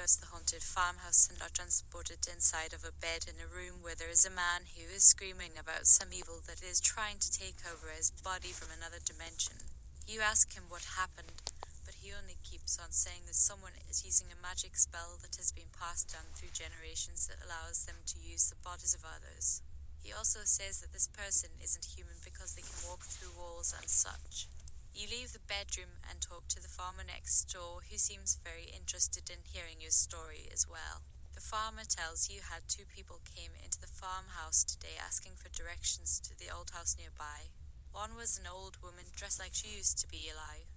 first the haunted farmhouse and are transported inside of a bed in a room where there is a man who is screaming about some evil that is trying to take over his body from another dimension. You ask him what happened, but he only keeps on saying that someone is using a magic spell that has been passed down through generations that allows them to use the bodies of others. He also says that this person isn't human because they can walk through walls and such. You leave the bedroom and talk to the farmer next door, who seems very interested in hearing your story as well. The farmer tells you how two people came into the farmhouse today asking for directions to the old house nearby. One was an old woman dressed like she used to be alive.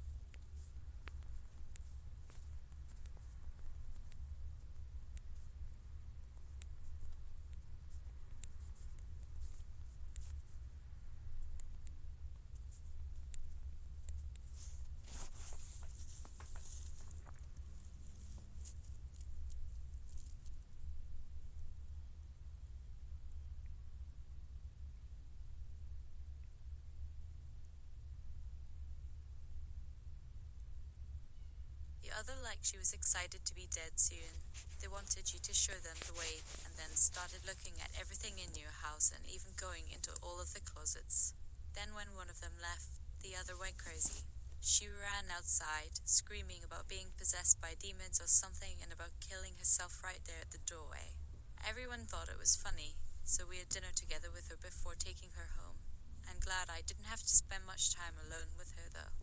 The other like she was excited to be dead soon. They wanted you to show them the way and then started looking at everything in your house and even going into all of the closets. Then when one of them left, the other went crazy. She ran outside, screaming about being possessed by demons or something and about killing herself right there at the doorway. Everyone thought it was funny, so we had dinner together with her before taking her home. I'm glad I didn't have to spend much time alone with her though.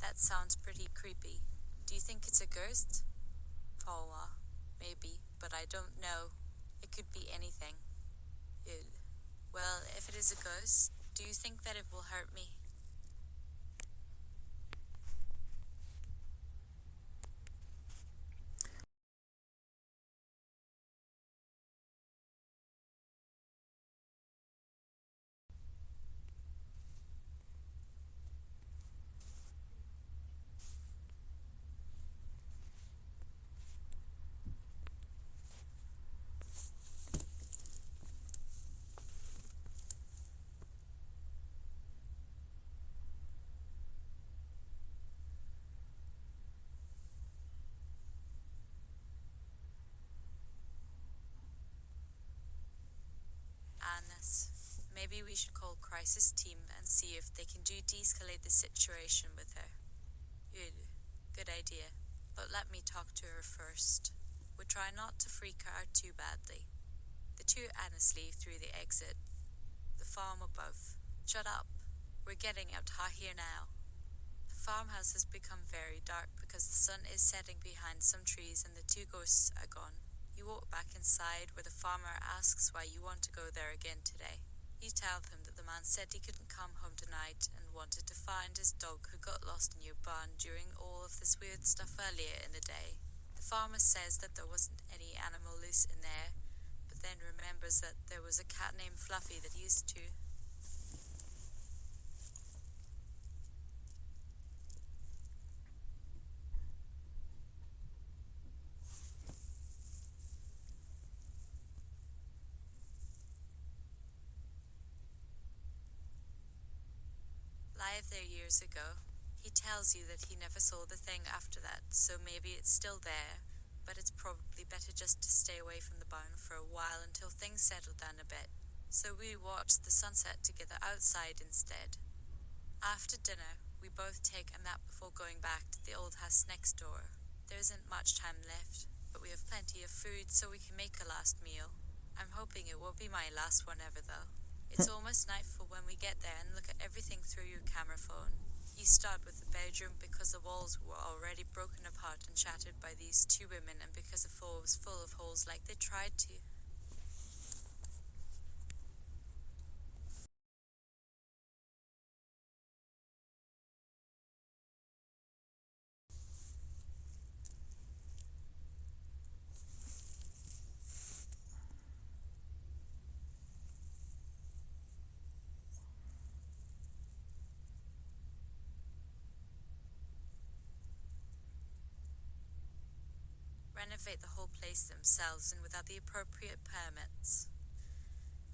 That sounds pretty creepy. Do you think it's a ghost? Paula. Maybe, but I don't know. It could be anything. Ew. Well, if it is a ghost, do you think that it will hurt me? Annis. Maybe we should call crisis team and see if they can de-escalate the situation with her. Good idea. But let me talk to her first. We'll try not to freak her out too badly. The two Annis leave through the exit. The farm above. Shut up. We're getting out hot here now. The farmhouse has become very dark because the sun is setting behind some trees and the two ghosts are gone. You walk back inside where the farmer asks why you want to go there again today. You tell him that the man said he couldn't come home tonight and wanted to find his dog who got lost in your barn during all of this weird stuff earlier in the day. The farmer says that there wasn't any animal loose in there, but then remembers that there was a cat named Fluffy that used to. Live there years ago. He tells you that he never saw the thing after that, so maybe it's still there, but it's probably better just to stay away from the barn for a while until things settle down a bit. So we watched the sunset together outside instead. After dinner, we both take a nap before going back to the old house next door. There isn't much time left, but we have plenty of food so we can make a last meal. I'm hoping it won't be my last one ever though. It's almost nightfall when we get there and look at everything through your camera phone. You start with the bedroom because the walls were already broken apart and shattered by these two women and because the floor was full of holes like they tried to. Renovate the whole place themselves and without the appropriate permits.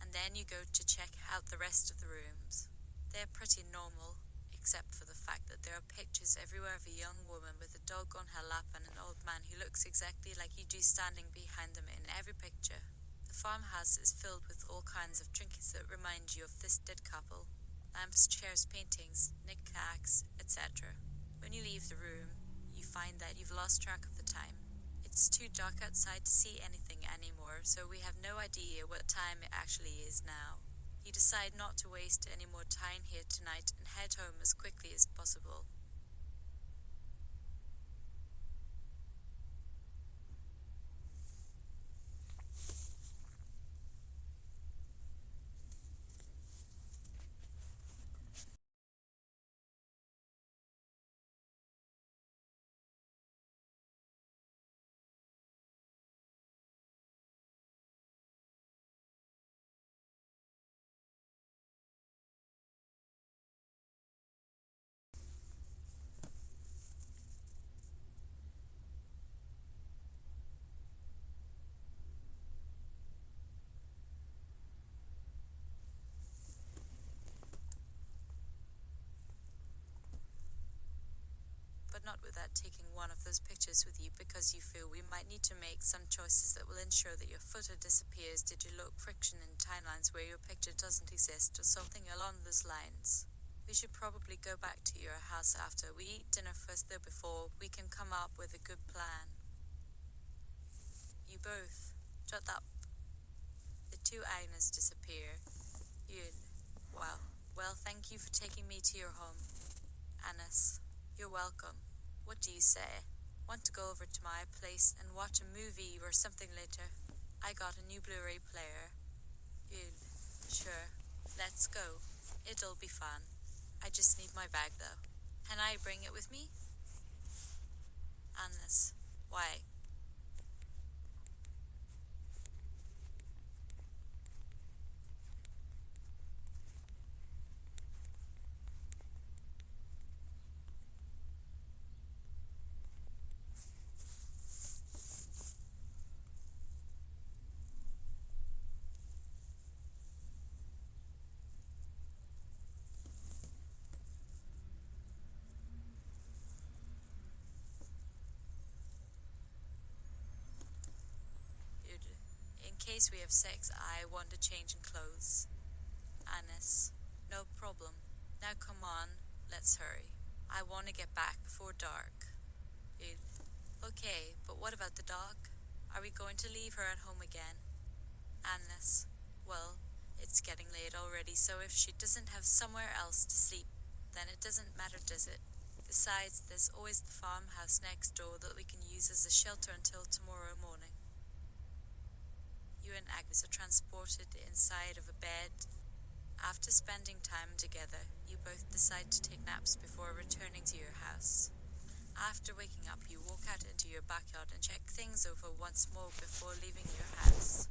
And then you go to check out the rest of the rooms. They're pretty normal, except for the fact that there are pictures everywhere of a young woman with a dog on her lap and an old man who looks exactly like you do standing behind them in every picture. The farmhouse is filled with all kinds of trinkets that remind you of this dead couple. Lamps, chairs, paintings, knickknacks, etc. When you leave the room, you find that you've lost track of the time. It's too dark outside to see anything anymore, so we have no idea what time it actually is now. You decide not to waste any more time here tonight and head home as quickly as possible. But not without taking one of those pictures with you, because you feel we might need to make some choices that will ensure that your photo disappears due to low friction in timelines where your picture doesn't exist or something along those lines. We should probably go back to your house after we eat dinner first, though, before we can come up with a good plan. You both shut up. The two Agnes disappear. Well, thank you for taking me to your home. Annis, you're welcome. What do you say? Want to go over to my place and watch a movie or something later? I got a new Blu-ray player. Sure. Let's go. It'll be fun. I just need my bag though. Can I bring it with me? Annis, why? In case we have sex, I want to change in clothes. Annis, no problem. Now come on, let's hurry. I want to get back before dark. Okay, but what about the dog? Are we going to leave her at home again? Annis, well, it's getting late already, so if she doesn't have somewhere else to sleep, then it doesn't matter, does it? Besides, there's always the farmhouse next door that we can use as a shelter until tomorrow morning. You and Agnes are transported inside of a bed. After spending time together, you both decide to take naps before returning to your house. After waking up, you walk out into your backyard and check things over once more before leaving your house.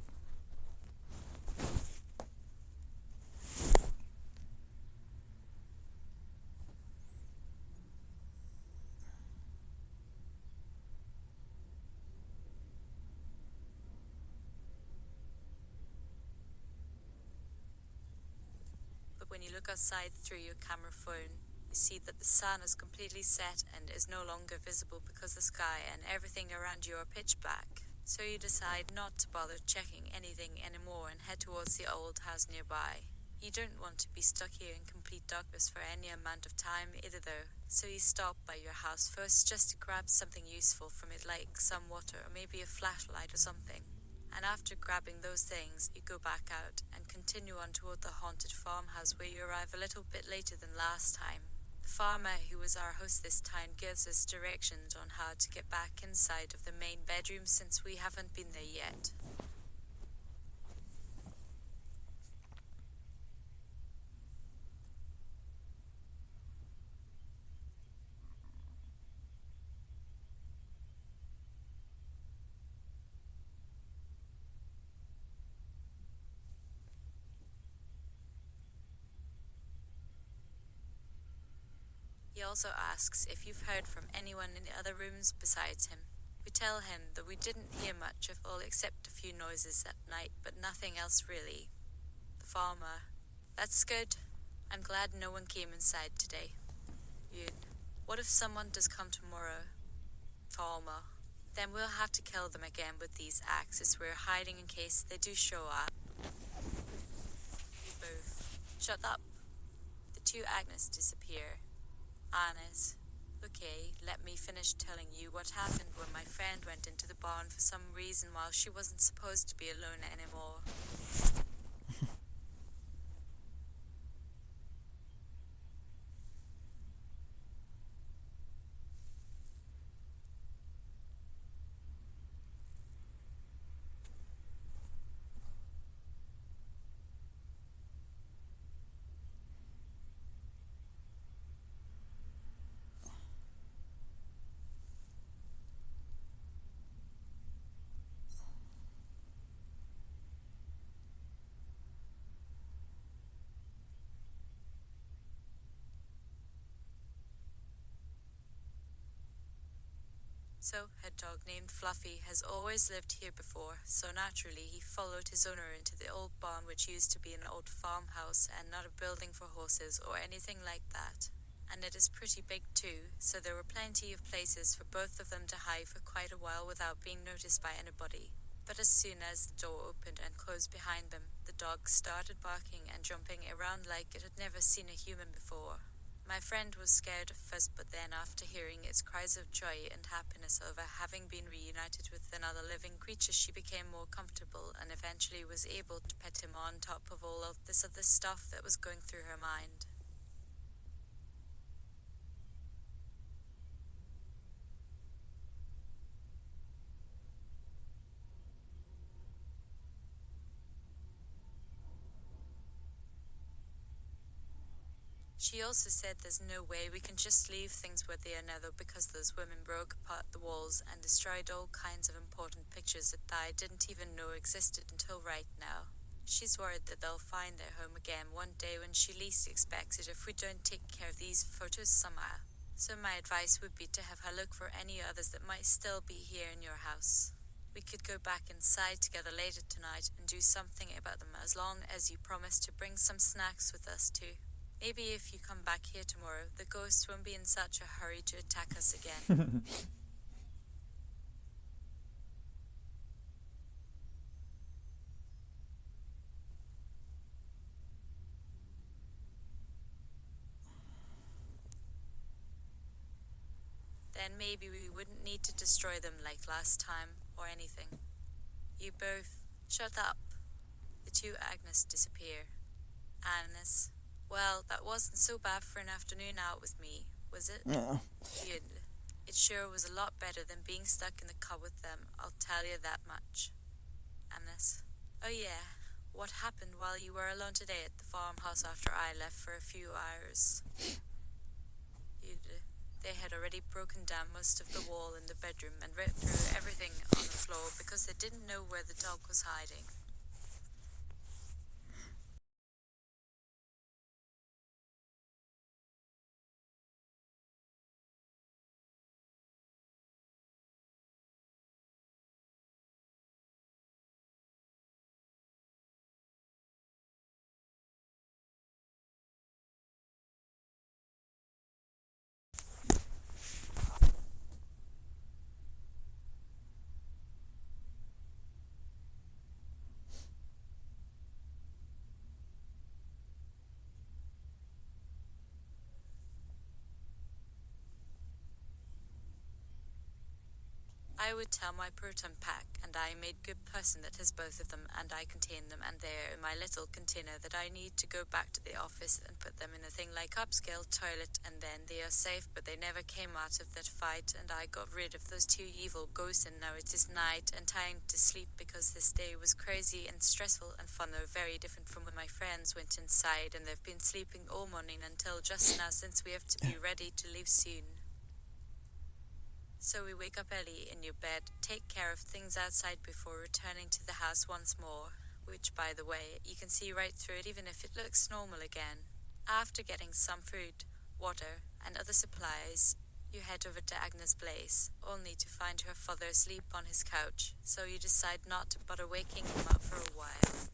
But when you look outside through your camera phone, you see that the sun is completely set and is no longer visible because the sky and everything around you are pitch black. So you decide not to bother checking anything anymore and head towards the old house nearby. You don't want to be stuck here in complete darkness for any amount of time either though, so you stop by your house first just to grab something useful from it, like some water or maybe a flashlight or something. And after grabbing those things, you go back out and continue on toward the haunted farmhouse, where you arrive a little bit later than last time. The farmer who was our host this time gives us directions on how to get back inside of the main bedroom, since we haven't been there yet. He also asks if you've heard from anyone in the other rooms besides him. We tell him that we didn't hear much of all except a few noises at night, but nothing else really. The farmer, that's good. I'm glad no one came inside today. Yun. What if someone does come tomorrow? Falma. Then we'll have to kill them again with these axes we're hiding in case they do show up. You both. Shut up. The two Agnes disappear. Agnes. Okay, let me finish telling you what happened when my friend went into the barn for some reason while she wasn't supposed to be alone anymore. So, a dog named Fluffy has always lived here before, so naturally he followed his owner into the old barn which used to be an old farmhouse and not a building for horses or anything like that. And it is pretty big too, so there were plenty of places for both of them to hide for quite a while without being noticed by anybody. But as soon as the door opened and closed behind them, the dog started barking and jumping around like it had never seen a human before. My friend was scared at first, but then after hearing its cries of joy and happiness over having been reunited with another living creature, she became more comfortable and eventually was able to pet him on top of all of this other stuff that was going through her mind. She also said there's no way we can just leave things where they are now, though, because those women broke apart the walls and destroyed all kinds of important pictures that I didn't even know existed until right now. She's worried that they'll find their home again one day when she least expects it if we don't take care of these photos somehow. So my advice would be to have her look for any others that might still be here in your house. We could go back inside together later tonight and do something about them, as long as you promise to bring some snacks with us too. Maybe if you come back here tomorrow, the ghosts won't be in such a hurry to attack us again. Then maybe we wouldn't need to destroy them like last time, or anything. You both, shut up. The two Agnes disappear. Agnes, well, that wasn't so bad for an afternoon out with me, was it? Yeah. Good. It sure was a lot better than being stuck in the car with them, I'll tell you that much. Agnes. Oh yeah, what happened while you were alone today at the farmhouse after I left for a few hours? They had already broken down most of the wall in the bedroom and ripped through everything on the floor because they didn't know where the dog was hiding. I would tell my proton pack, and I made good person that has both of them, and I contain them, and they're in my little container that I need to go back to the office and put them in a thing like upscale toilet, and then they are safe, but they never came out of that fight, and I got rid of those two evil ghosts, and now it is night and time to sleep because this day was crazy and stressful and fun, though very different from when my friends went inside, and they've been sleeping all morning until just now since we have to be ready to leave soon. So we wake up early in your bed, take care of things outside before returning to the house once more, which, by the way, you can see right through it even if it looks normal again. After getting some food, water, and other supplies, you head over to Agnes' place, only to find her father asleep on his couch, so you decide not to bother waking him up for a while.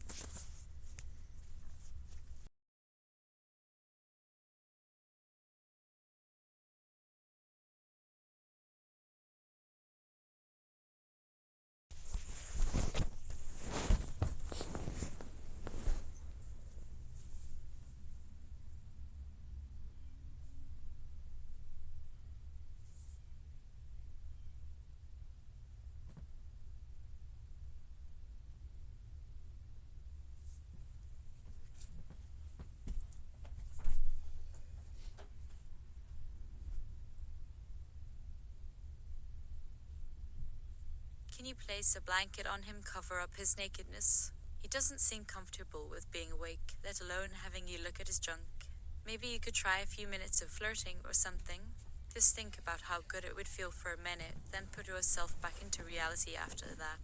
you place a blanket on him, cover up his nakedness. He doesn't seem comfortable with being awake, let alone having you look at his junk. Maybe you could try a few minutes of flirting or something. Just think about how good it would feel for a minute, then put yourself back into reality after that.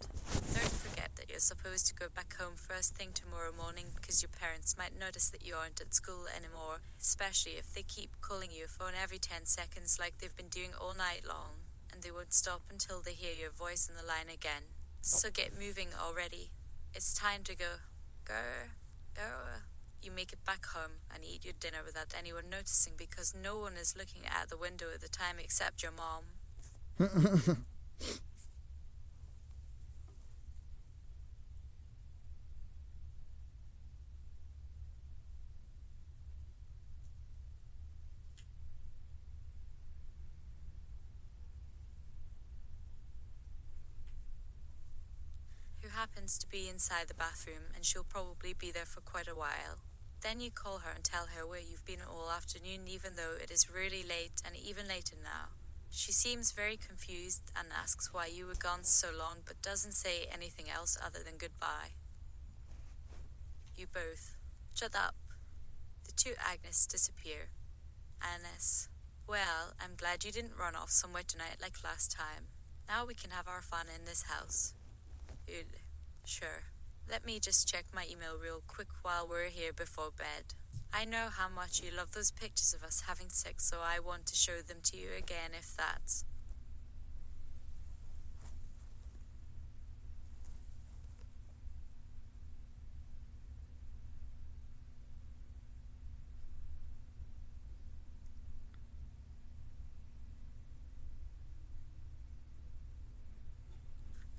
Don't forget that you're supposed to go back home first thing tomorrow morning because your parents might notice that you aren't at school anymore, especially if they keep calling your phone every 10 seconds like they've been doing all night long, and they won't stop until they hear your voice on the line again. So get moving already. It's time to go. Go. You make it back home and eat your dinner without anyone noticing because no one is looking out the window at the time except your mom. Who happens to be inside the bathroom, and she'll probably be there for quite a while. Then you call her and tell her where you've been all afternoon, even though it is really late and even later now. She seems very confused and asks why you were gone so long but doesn't say anything else other than goodbye. You both shut up. The two Agnes disappear. Agnes, well, I'm glad you didn't run off somewhere tonight like last time. Now we can have our fun in this house. Good. Sure. Let me just check my email real quick while we're here before bed. I know how much you love those pictures of us having sex, so I want to show them to you again if that's...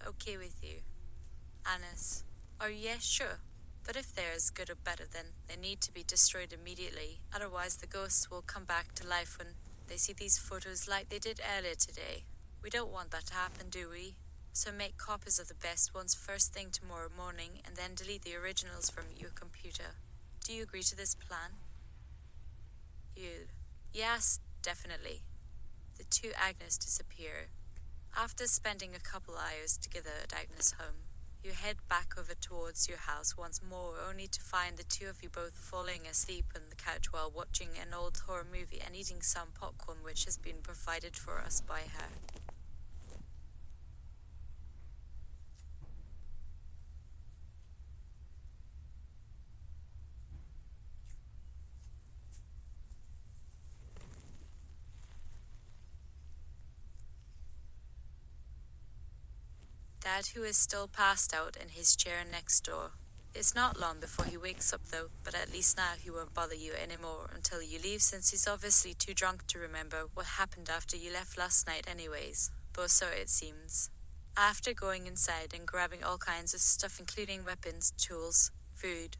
okay with you. Agnes. Oh yes, sure. But if they're as good or better, then they need to be destroyed immediately. Otherwise the ghosts will come back to life when they see these photos like they did earlier today. We don't want that to happen, do we? So make copies of the best ones first thing tomorrow morning and then delete the originals from your computer. Do you agree to this plan? You. Yes, definitely. The two Agnes disappear. After spending a couple hours together at Agnes' home, you head back over towards your house once more, only to find the two of you both falling asleep on the couch while watching an old horror movie and eating some popcorn which has been provided for us by her. Dad, who is still passed out in his chair next door. It's not long before he wakes up though, but at least now he won't bother you anymore until you leave, since he's obviously too drunk to remember what happened after you left last night anyways. But so it seems. After going inside and grabbing all kinds of stuff including weapons, tools, food,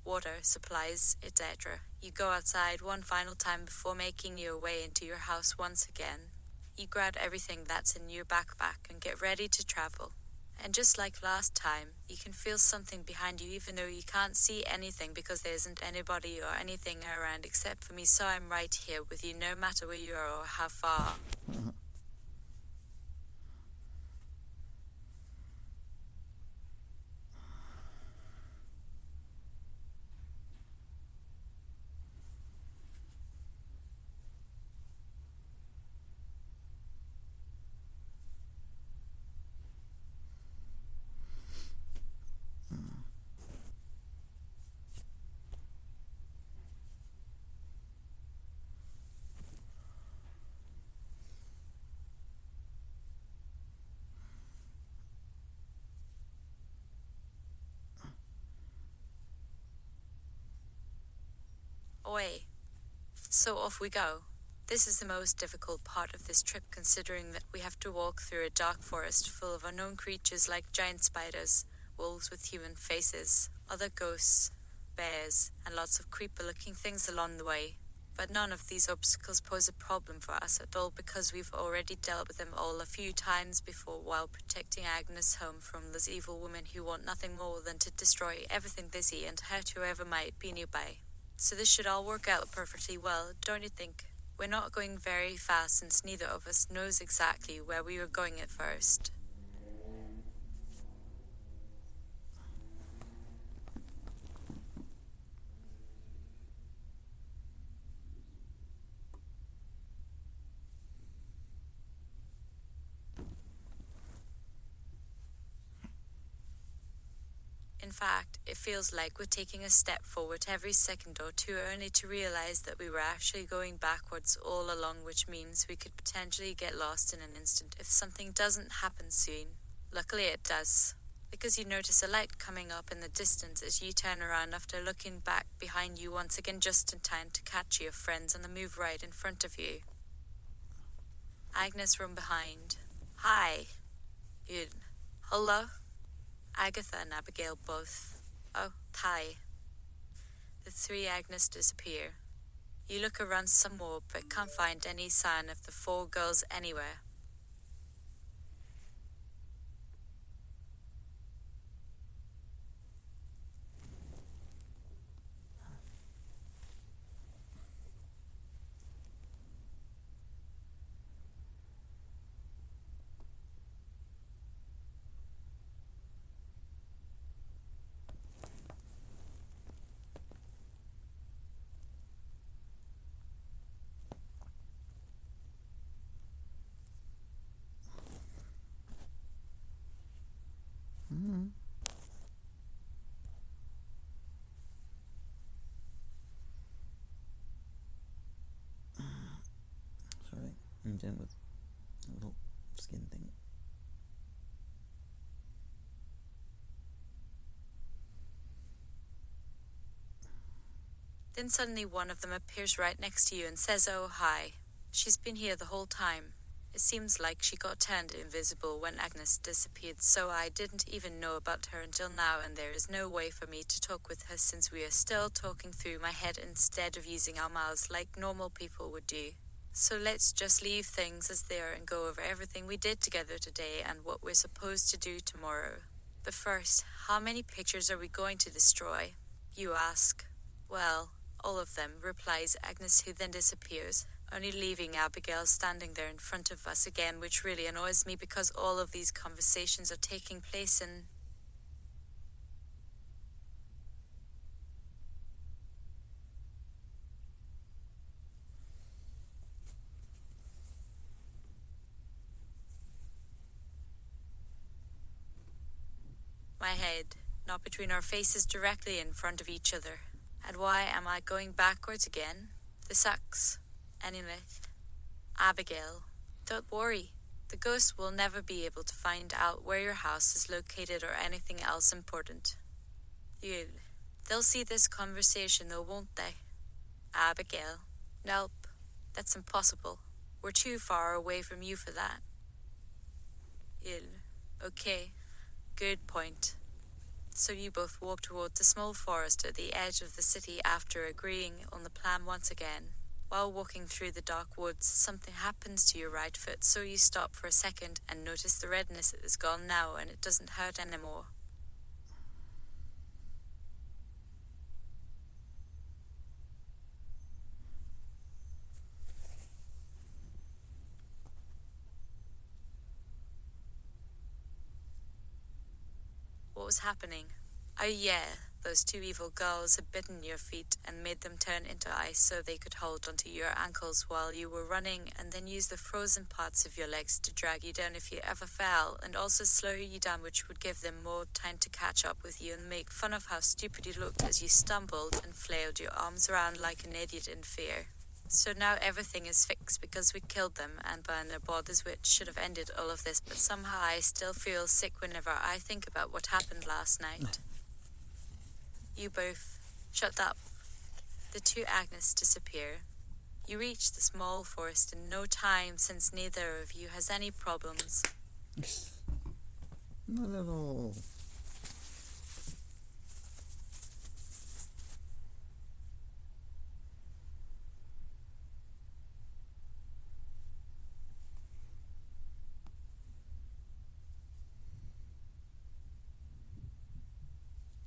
water, supplies, etc., you go outside one final time before making your way into your house once again. You grab everything that's in your backpack and get ready to travel. And just like last time, you can feel something behind you even though you can't see anything because there isn't anybody or anything around except for me, so I'm right here with you no matter where you are or how far. Away. So off we go. This is the most difficult part of this trip, considering that we have to walk through a dark forest full of unknown creatures like giant spiders, wolves with human faces, other ghosts, bears, and lots of creepy-looking things along the way. But none of these obstacles pose a problem for us at all because we've already dealt with them all a few times before while protecting Agnes' home from those evil women who want nothing more than to destroy everything they see and hurt whoever might be nearby. So this should all work out perfectly well, don't you think? We're not going very fast since neither of us knows exactly where we were going at first. In fact, it feels like we're taking a step forward every second or two only to realize that we were actually going backwards all along, which means we could potentially get lost in an instant if something doesn't happen soon. Luckily it does, because you notice a light coming up in the distance as you turn around after looking back behind you once again just in time to catch your friends on the move right in front of you. Agnes from behind. Hi. Good. Hello? Agatha and Abigail both. Oh, hi. The three Agnes disappear. You look around some more but can't find any sign of the four girls anywhere. Sorry, I'm dealing with a little skin thing. Then suddenly one of them appears right next to you and says, "Oh, hi." She's been here the whole time. It seems like she got turned invisible when Agnes disappeared, so I didn't even know about her until now, and there is no way for me to talk with her since we are still talking through my head instead of using our mouths like normal people would do. So let's just leave things as they are and go over everything we did together today and what we're supposed to do tomorrow. But first, how many pictures are we going to destroy? You ask. Well, all of them, replies Agnes, who then disappears, only leaving Abigail standing there in front of us again, which really annoys me because all of these conversations are taking place in... my head, not between our faces directly in front of each other. And why am I going backwards again? This sucks. Anyway, Abigail, don't worry. The ghost will never be able to find out where your house is located or anything else important. They'll see this conversation though, won't they? Abigail. Nope. That's impossible. We're too far away from you for that. Okay. Good point. So you both walk towards a small forest at the edge of the city after agreeing on the plan once again. While walking through the dark woods, something happens to your right foot, so you stop for a second and notice the redness is gone now and it doesn't hurt anymore. What was happening? Oh yeah, those two evil girls had bitten your feet and made them turn into ice so they could hold onto your ankles while you were running and then use the frozen parts of your legs to drag you down if you ever fell and also slow you down, which would give them more time to catch up with you and make fun of how stupid you looked as you stumbled and flailed your arms around like an idiot in fear. So now everything is fixed because we killed them and burned their bodies, which should have ended all of this, but somehow I still feel sick whenever I think about what happened last night. You both shut up. The two Agnes disappear. You reach the small forest in no time since neither of you has any problems. Not at all.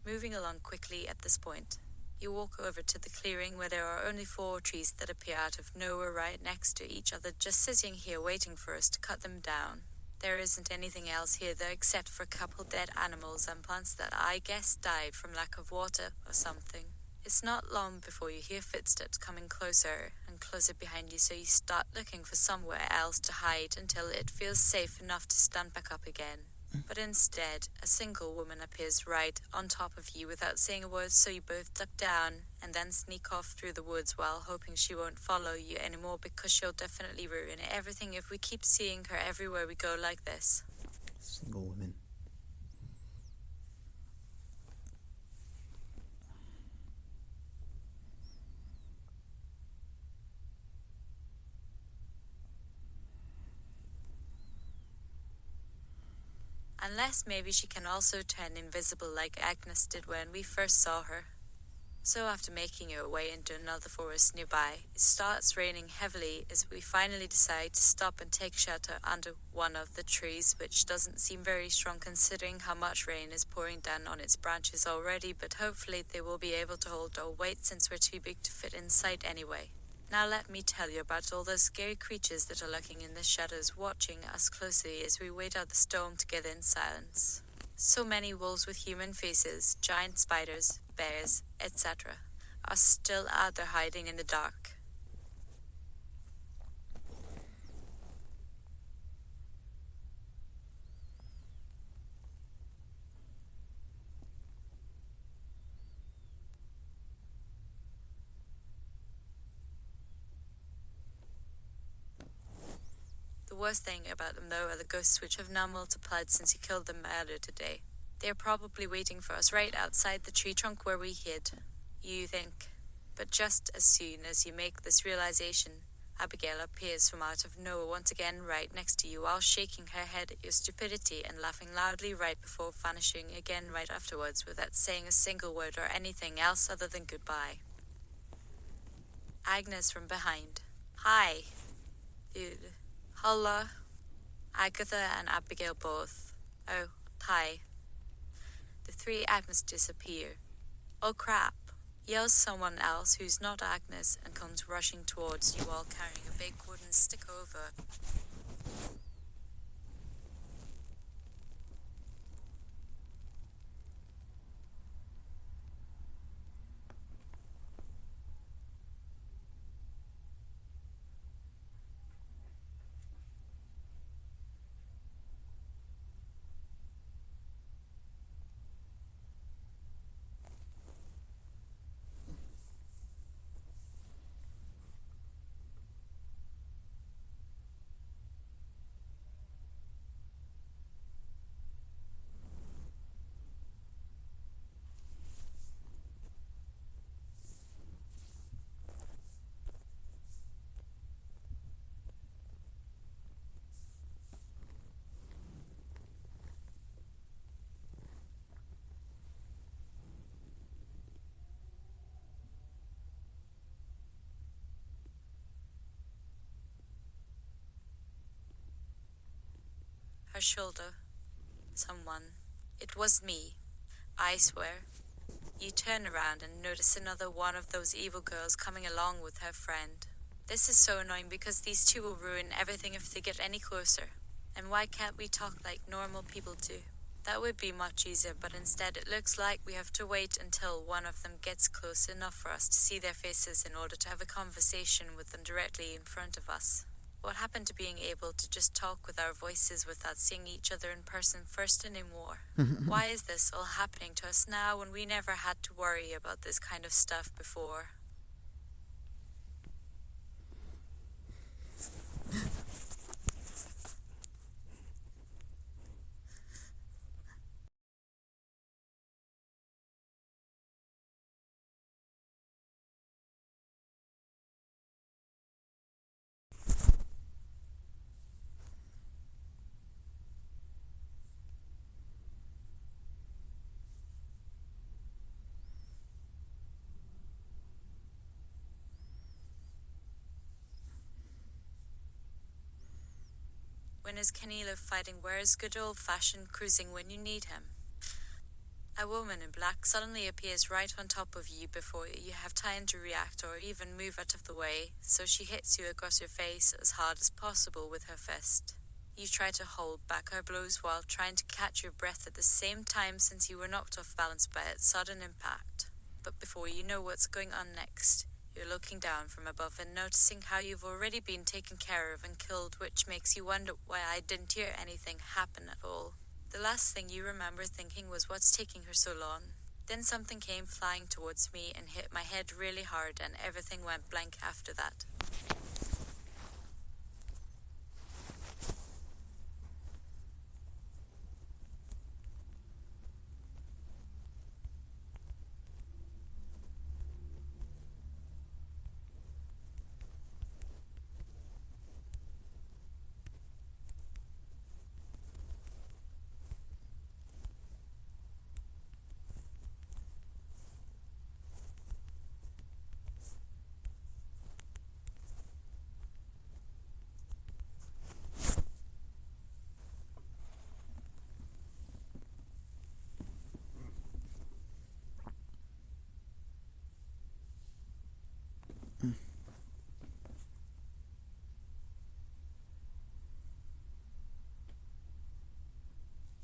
Moving along quickly at this point, you walk over to the clearing where there are only 4 trees that appear out of nowhere right next to each other, just sitting here waiting for us to cut them down. There isn't anything else here though except for a couple dead animals and plants that I guess died from lack of water or something. It's not long before you hear footsteps coming closer and closer behind you, so you start looking for somewhere else to hide until it feels safe enough to stand back up again. But instead, a single woman appears right on top of you without saying a word, so you both duck down and then sneak off through the woods while hoping she won't follow you anymore, because she'll definitely ruin everything if we keep seeing her everywhere we go like this. Single women. Unless maybe she can also turn invisible like Agnes did when we first saw her. So after making our way into another forest nearby, it starts raining heavily as we finally decide to stop and take shelter under one of the trees, which doesn't seem very strong considering how much rain is pouring down on its branches already, but hopefully they will be able to hold our weight since we're too big to fit inside anyway. Now let me tell you about all those scary creatures that are lurking in the shadows, watching us closely as we wait out the storm together in silence. So many wolves with human faces, giant spiders, bears, etc., are still out there hiding in the dark. The worst thing about them, though, are the ghosts, which have now multiplied since you killed them earlier today. They are probably waiting for us right outside the tree trunk where we hid, you think. But just as soon as you make this realization, Abigail appears from out of nowhere once again right next to you while shaking her head at your stupidity and laughing loudly right before vanishing again right afterwards without saying a single word or anything else other than goodbye. Agnes from behind. Hi. Dude. Holla. Agatha and Abigail both. Oh, hi. The three Agnes disappear. Oh crap, yells someone else who's not Agnes and comes rushing towards you all carrying a big wooden stick over. Her shoulder. Someone. It was me. I swear. You turn around and notice another one of those evil girls coming along with her friend. This is so annoying because these two will ruin everything if they get any closer. And why can't we talk like normal people do? That would be much easier, but instead it looks like we have to wait until one of them gets close enough for us to see their faces in order to have a conversation with them directly in front of us. What happened to being able to just talk with our voices without seeing each other in person first anymore? Why is this all happening to us now when we never had to worry about this kind of stuff before? When is Kenilo fighting? Where is good old-fashioned cruising when you need him? A woman in black suddenly appears right on top of you before you have time to react or even move out of the way, so she hits you across your face as hard as possible with her fist. You try to hold back her blows while trying to catch your breath at the same time since you were knocked off balance by its sudden impact. But before you know what's going on next, you're looking down from above and noticing how you've already been taken care of and killed, which makes you wonder why I didn't hear anything happen at all. The last thing you remember thinking was what's taking her so long. Then something came flying towards me and hit my head really hard, and everything went blank after that.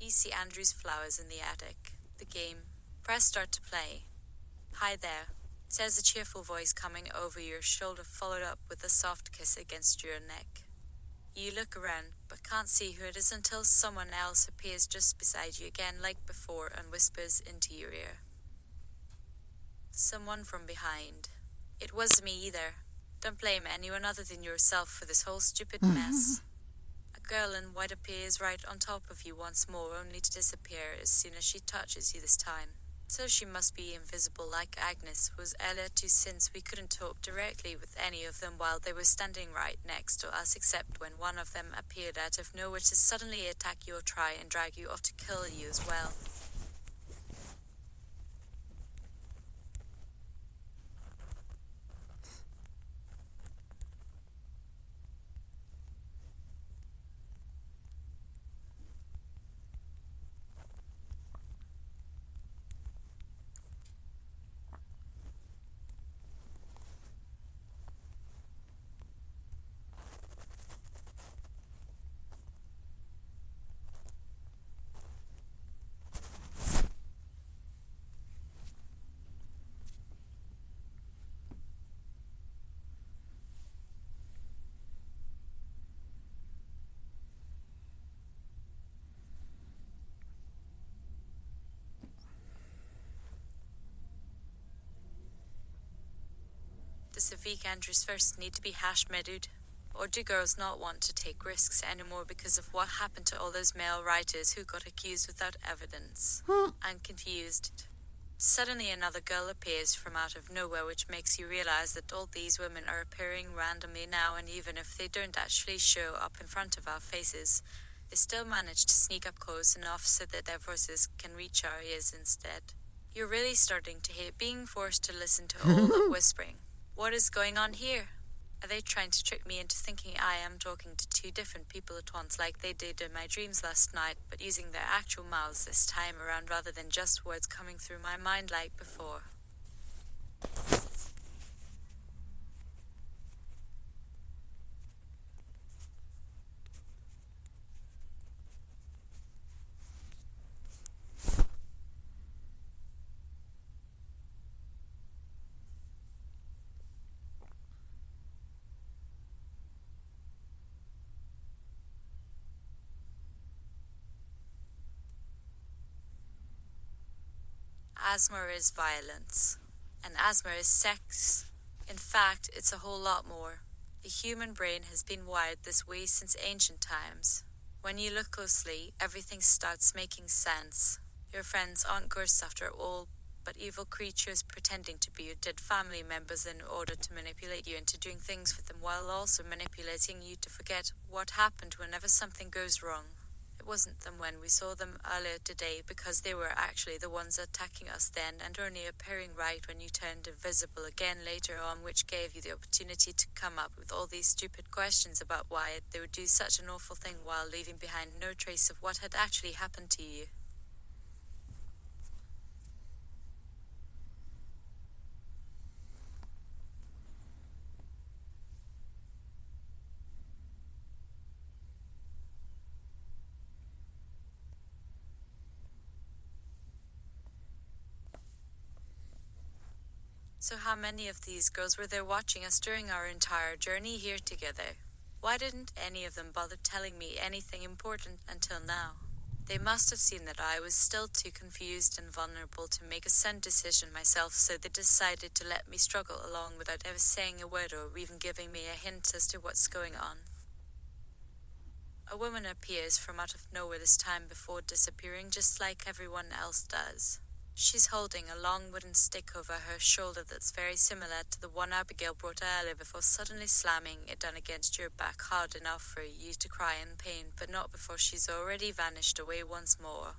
You see Andrew's flowers in the attic. The game. Press start to play. Hi there, says a cheerful voice coming over your shoulder, followed up with a soft kiss against your neck. You look around, but can't see who it is until someone else appears just beside you again like before and whispers into your ear. Someone from behind. It wasn't me either. Don't blame anyone other than yourself for this whole stupid mess. A girl in white appears right on top of you once more, only to disappear as soon as she touches you this time. So she must be invisible like Agnes was earlier too, since we couldn't talk directly with any of them while they were standing right next to us, except when one of them appeared out of nowhere to suddenly attack you or try and drag you off to kill you as well. Does Avik Andrews first need to be hash medued? Or do girls not want to take risks anymore because of what happened to all those male writers who got accused without evidence? I'm confused. Suddenly another girl appears from out of nowhere, which makes you realize that all these women are appearing randomly now, and even if they don't actually show up in front of our faces, they still manage to sneak up close enough so that their voices can reach our ears instead. You're really starting to hate being forced to listen to all that whispering. What is going on here? Are they trying to trick me into thinking I am talking to two different people at once like they did in my dreams last night, but using their actual mouths this time around rather than just words coming through my mind like before? Asthma is violence, and asthma is sex. In fact, it's a whole lot more. The human brain has been wired this way since ancient times. When you look closely, everything starts making sense. Your friends aren't ghosts after all, but evil creatures pretending to be your dead family members in order to manipulate you into doing things for them, while also manipulating you to forget what happened whenever something goes wrong. It wasn't them when we saw them earlier today, because they were actually the ones attacking us then, and only appearing right when you turned invisible again later on, which gave you the opportunity to come up with all these stupid questions about why they would do such an awful thing while leaving behind no trace of what had actually happened to you. So how many of these girls were there watching us during our entire journey here together? Why didn't any of them bother telling me anything important until now? They must have seen that I was still too confused and vulnerable to make a sound decision myself, so they decided to let me struggle along without ever saying a word or even giving me a hint as to what's going on. A woman appears from out of nowhere this time before disappearing just like everyone else does. She's holding a long wooden stick over her shoulder that's very similar to the one Abigail brought earlier before suddenly slamming it down against your back hard enough for you to cry in pain, but not before she's already vanished away once more.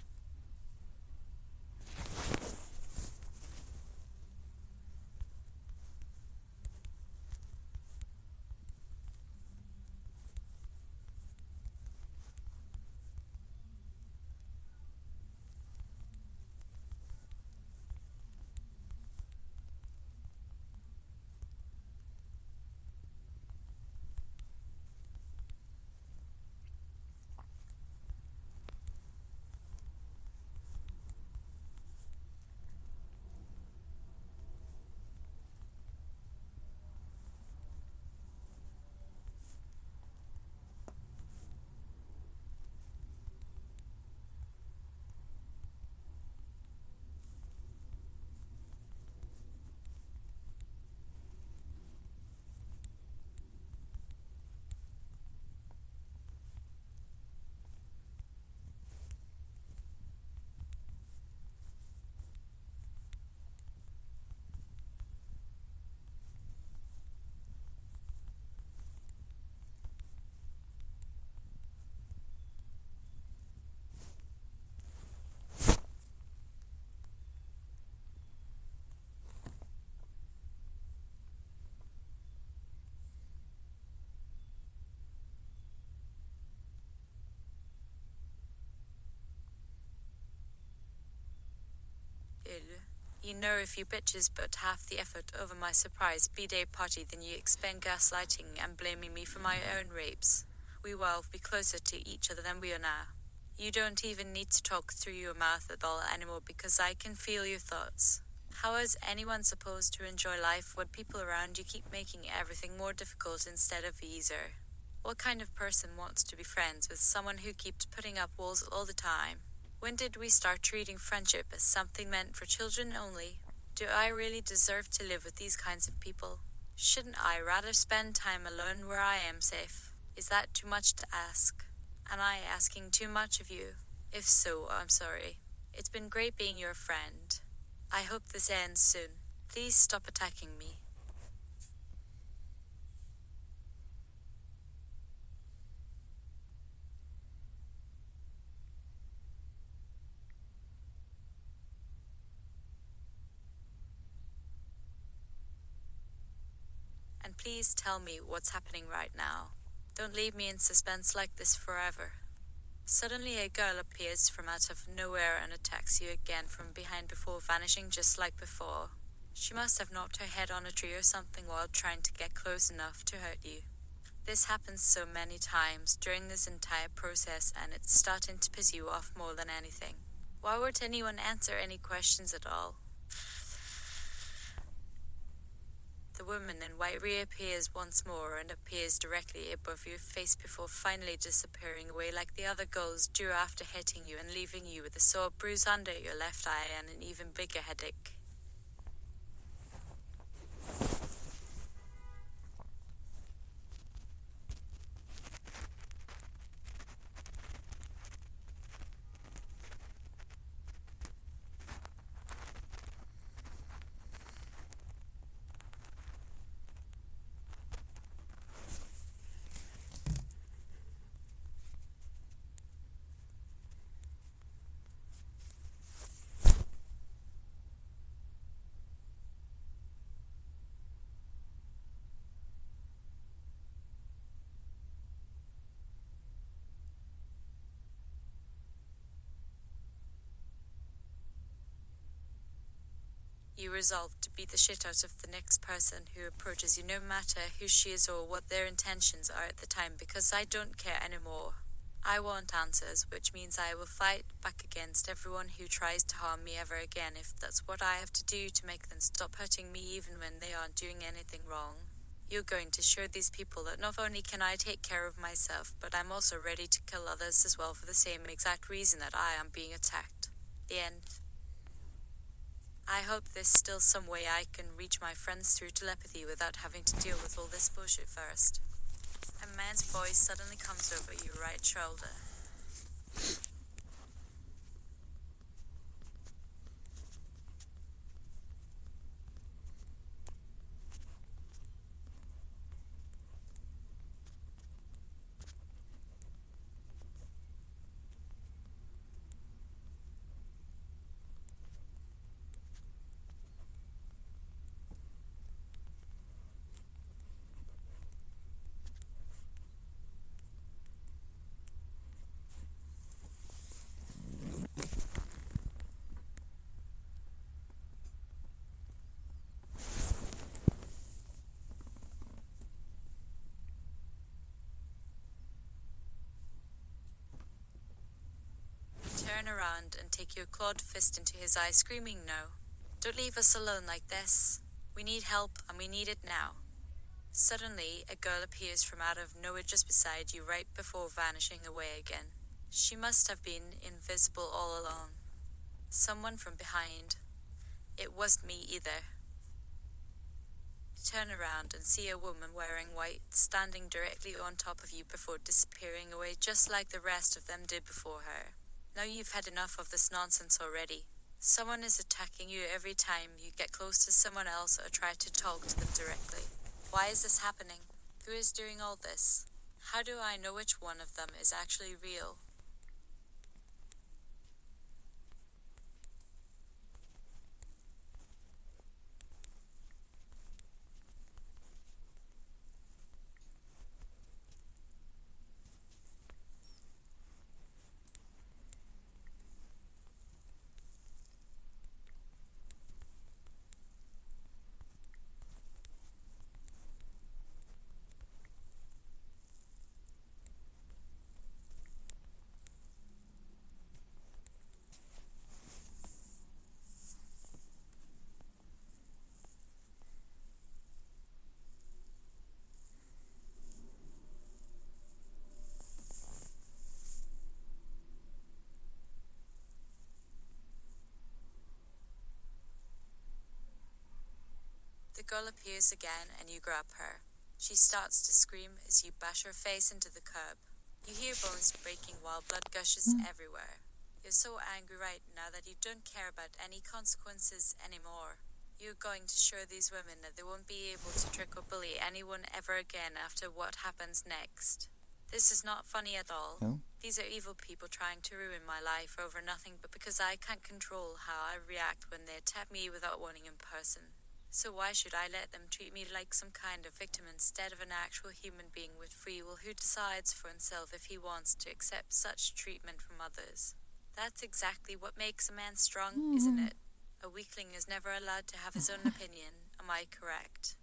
You know, if you bitches put half the effort over my surprise B-Day party than you expend gaslighting and blaming me for my own rapes, we will be closer to each other than we are now. You don't even need to talk through your mouth at all anymore because I can feel your thoughts. How is anyone supposed to enjoy life when people around you keep making everything more difficult instead of easier? What kind of person wants to be friends with someone who keeps putting up walls all the time? When did we start treating friendship as something meant for children only? Do I really deserve to live with these kinds of people? Shouldn't I rather spend time alone where I am safe? Is that too much to ask? Am I asking too much of you? If so, I'm sorry. It's been great being your friend. I hope this ends soon. Please stop attacking me. And please tell me what's happening right now. Don't leave me in suspense like this forever. Suddenly a girl appears from out of nowhere and attacks you again from behind before vanishing just like before. She must have knocked her head on a tree or something while trying to get close enough to hurt you. This happens so many times during this entire process, and it's starting to piss you off more than anything. Why won't anyone answer any questions at all? The woman in white reappears once more and appears directly above your face before finally disappearing away like the other girls do after hitting you and leaving you with a sore bruise under your left eye and an even bigger headache. You resolve to beat the shit out of the next person who approaches you, no matter who she is or what their intentions are at the time, because I don't care anymore. I want answers, which means I will fight back against everyone who tries to harm me ever again if that's what I have to do to make them stop hurting me even when they aren't doing anything wrong. You're going to show these people that not only can I take care of myself, but I'm also ready to kill others as well for the same exact reason that I am being attacked. The end. I hope there's still some way I can reach my friends through telepathy without having to deal with all this bullshit first. A man's voice suddenly comes over your right shoulder. Turn around and take your clawed fist into his eye, screaming no. Don't leave us alone like this. We need help, and we need it now. Suddenly, a girl appears from out of nowhere just beside you right before vanishing away again. She must have been invisible all along. Someone from behind. It wasn't me either. Turn around and see a woman wearing white standing directly on top of you before disappearing away just like the rest of them did before her. Now you've had enough of this nonsense already. Someone is attacking you every time you get close to someone else or try to talk to them directly. Why is this happening? Who is doing all this? How do I know which one of them is actually real? The girl appears again and you grab her. She starts to scream as you bash her face into the curb. You hear bones breaking while blood gushes everywhere. You're so angry right now that you don't care about any consequences anymore. You're going to show these women that they won't be able to trick or bully anyone ever again after what happens next. This is not funny at all. No? These are evil people trying to ruin my life over nothing but because I can't control how I react when they attack me without warning in person. So why should I let them treat me like some kind of victim instead of an actual human being with free will who decides for himself if he wants to accept such treatment from others? That's exactly what makes a man strong, isn't it? A weakling is never allowed to have his own opinion, am I correct?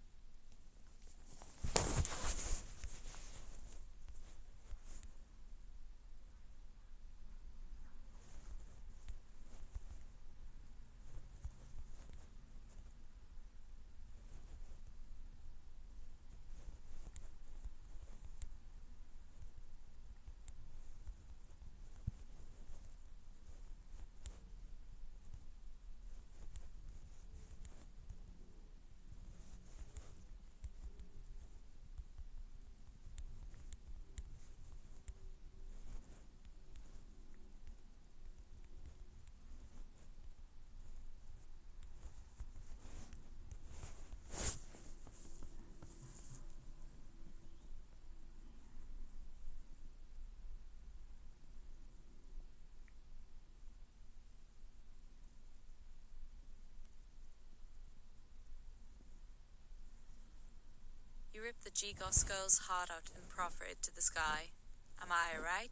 You rip the G-Goss girl's heart out and proffer it to the sky. Am I right?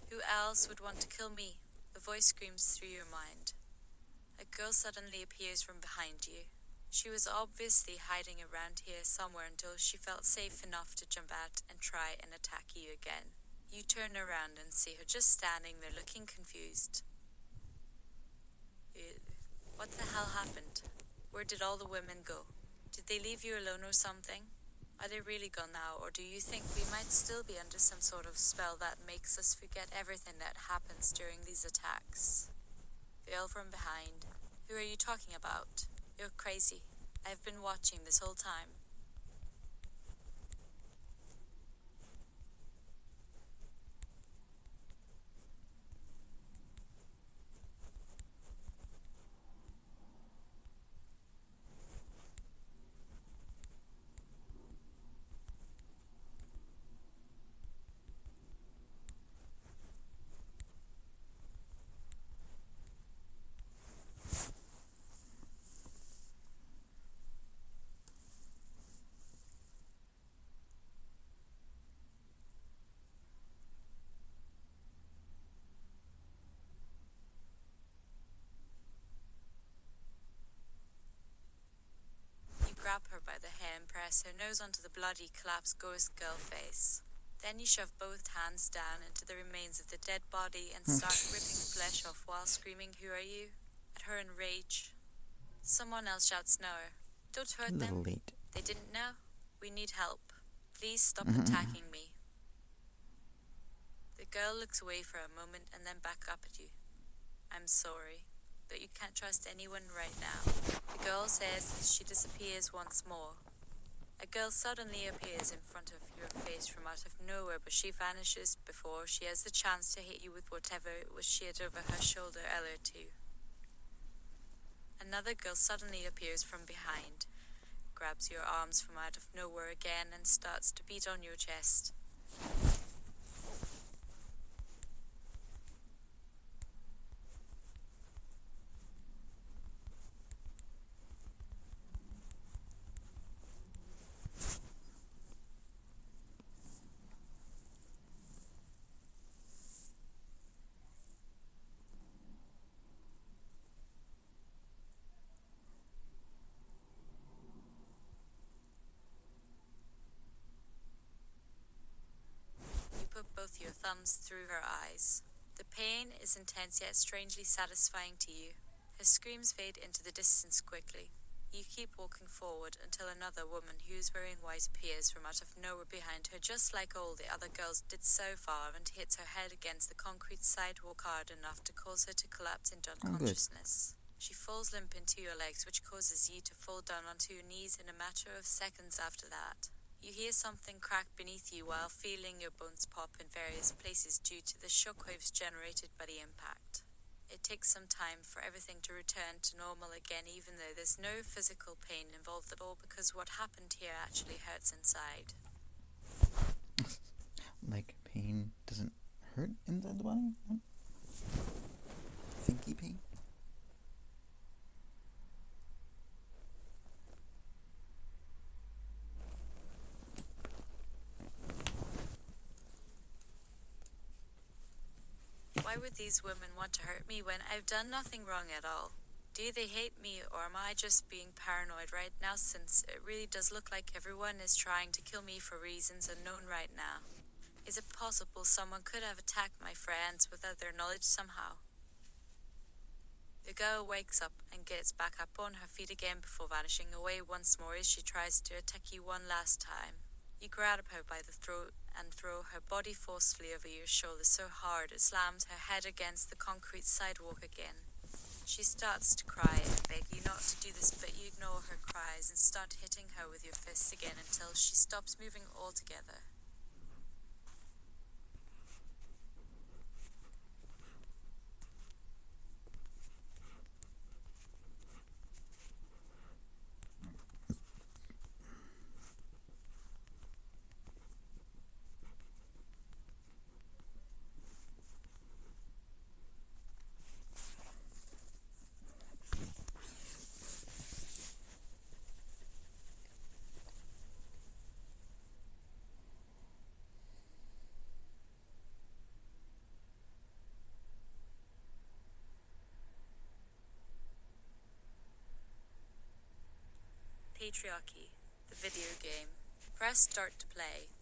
Who else would want to kill me? The voice screams through your mind. A girl suddenly appears from behind you. She was obviously hiding around here somewhere until she felt safe enough to jump out and try and attack you again. You turn around and see her just standing there looking confused. What the hell happened? Where did all the women go? Did they leave you alone or something? Are they really gone now, or do you think we might still be under some sort of spell that makes us forget everything that happens during these attacks? Girl from behind. Who are you talking about? You're crazy. I've been watching this whole time. You grab her by the hair and press her nose onto the bloody, collapsed ghost girl face. Then you shove both hands down into the remains of the dead body and start ripping flesh off while screaming, "Who are you?" at her in rage. Someone else shouts, "No. Don't hurt A little them. late. They didn't know. We need help. Please stop attacking me." The girl looks away for a moment and then back up at you. "I'm sorry, but you can't trust anyone right now." The girl says as she disappears once more. A girl suddenly appears in front of your face from out of nowhere, but she vanishes before she has the chance to hit you with whatever was sheared over her shoulder earlier too. Another girl suddenly appears from behind, grabs your arms from out of nowhere again and starts to beat on your chest. You put both your thumbs through her eyes. The pain is intense yet strangely satisfying to you. Her screams fade into the distance quickly. You keep walking forward until another woman who's wearing white appears from out of nowhere behind her, just like all the other girls did so far, and hits her head against the concrete sidewalk hard enough to cause her to collapse into unconsciousness. She falls limp into your legs, which causes you to fall down onto your knees in a matter of seconds after that. You hear something crack beneath you while feeling your bones pop in various places due to the shockwaves generated by the impact. It takes some time for everything to return to normal again, even though there's no physical pain involved at all, because what happened here actually hurts inside. Like, pain doesn't hurt inside the body? What? Thinky pain? Why would these women want to hurt me when I've done nothing wrong at all? Do they hate me, or am I just being paranoid right now, since it really does look like everyone is trying to kill me for reasons unknown right now? Is it possible someone could have attacked my friends without their knowledge somehow? The girl wakes up and gets back up on her feet again before vanishing away once more as she tries to attack you one last time. You grab her by the throat and throw her body forcefully over your shoulder so hard it slams her head against the concrete sidewalk again. She starts to cry and beg you not to do this, but you ignore her cries and start hitting her with your fists again until she stops moving altogether. Patriarchy, the video game. Press start to play.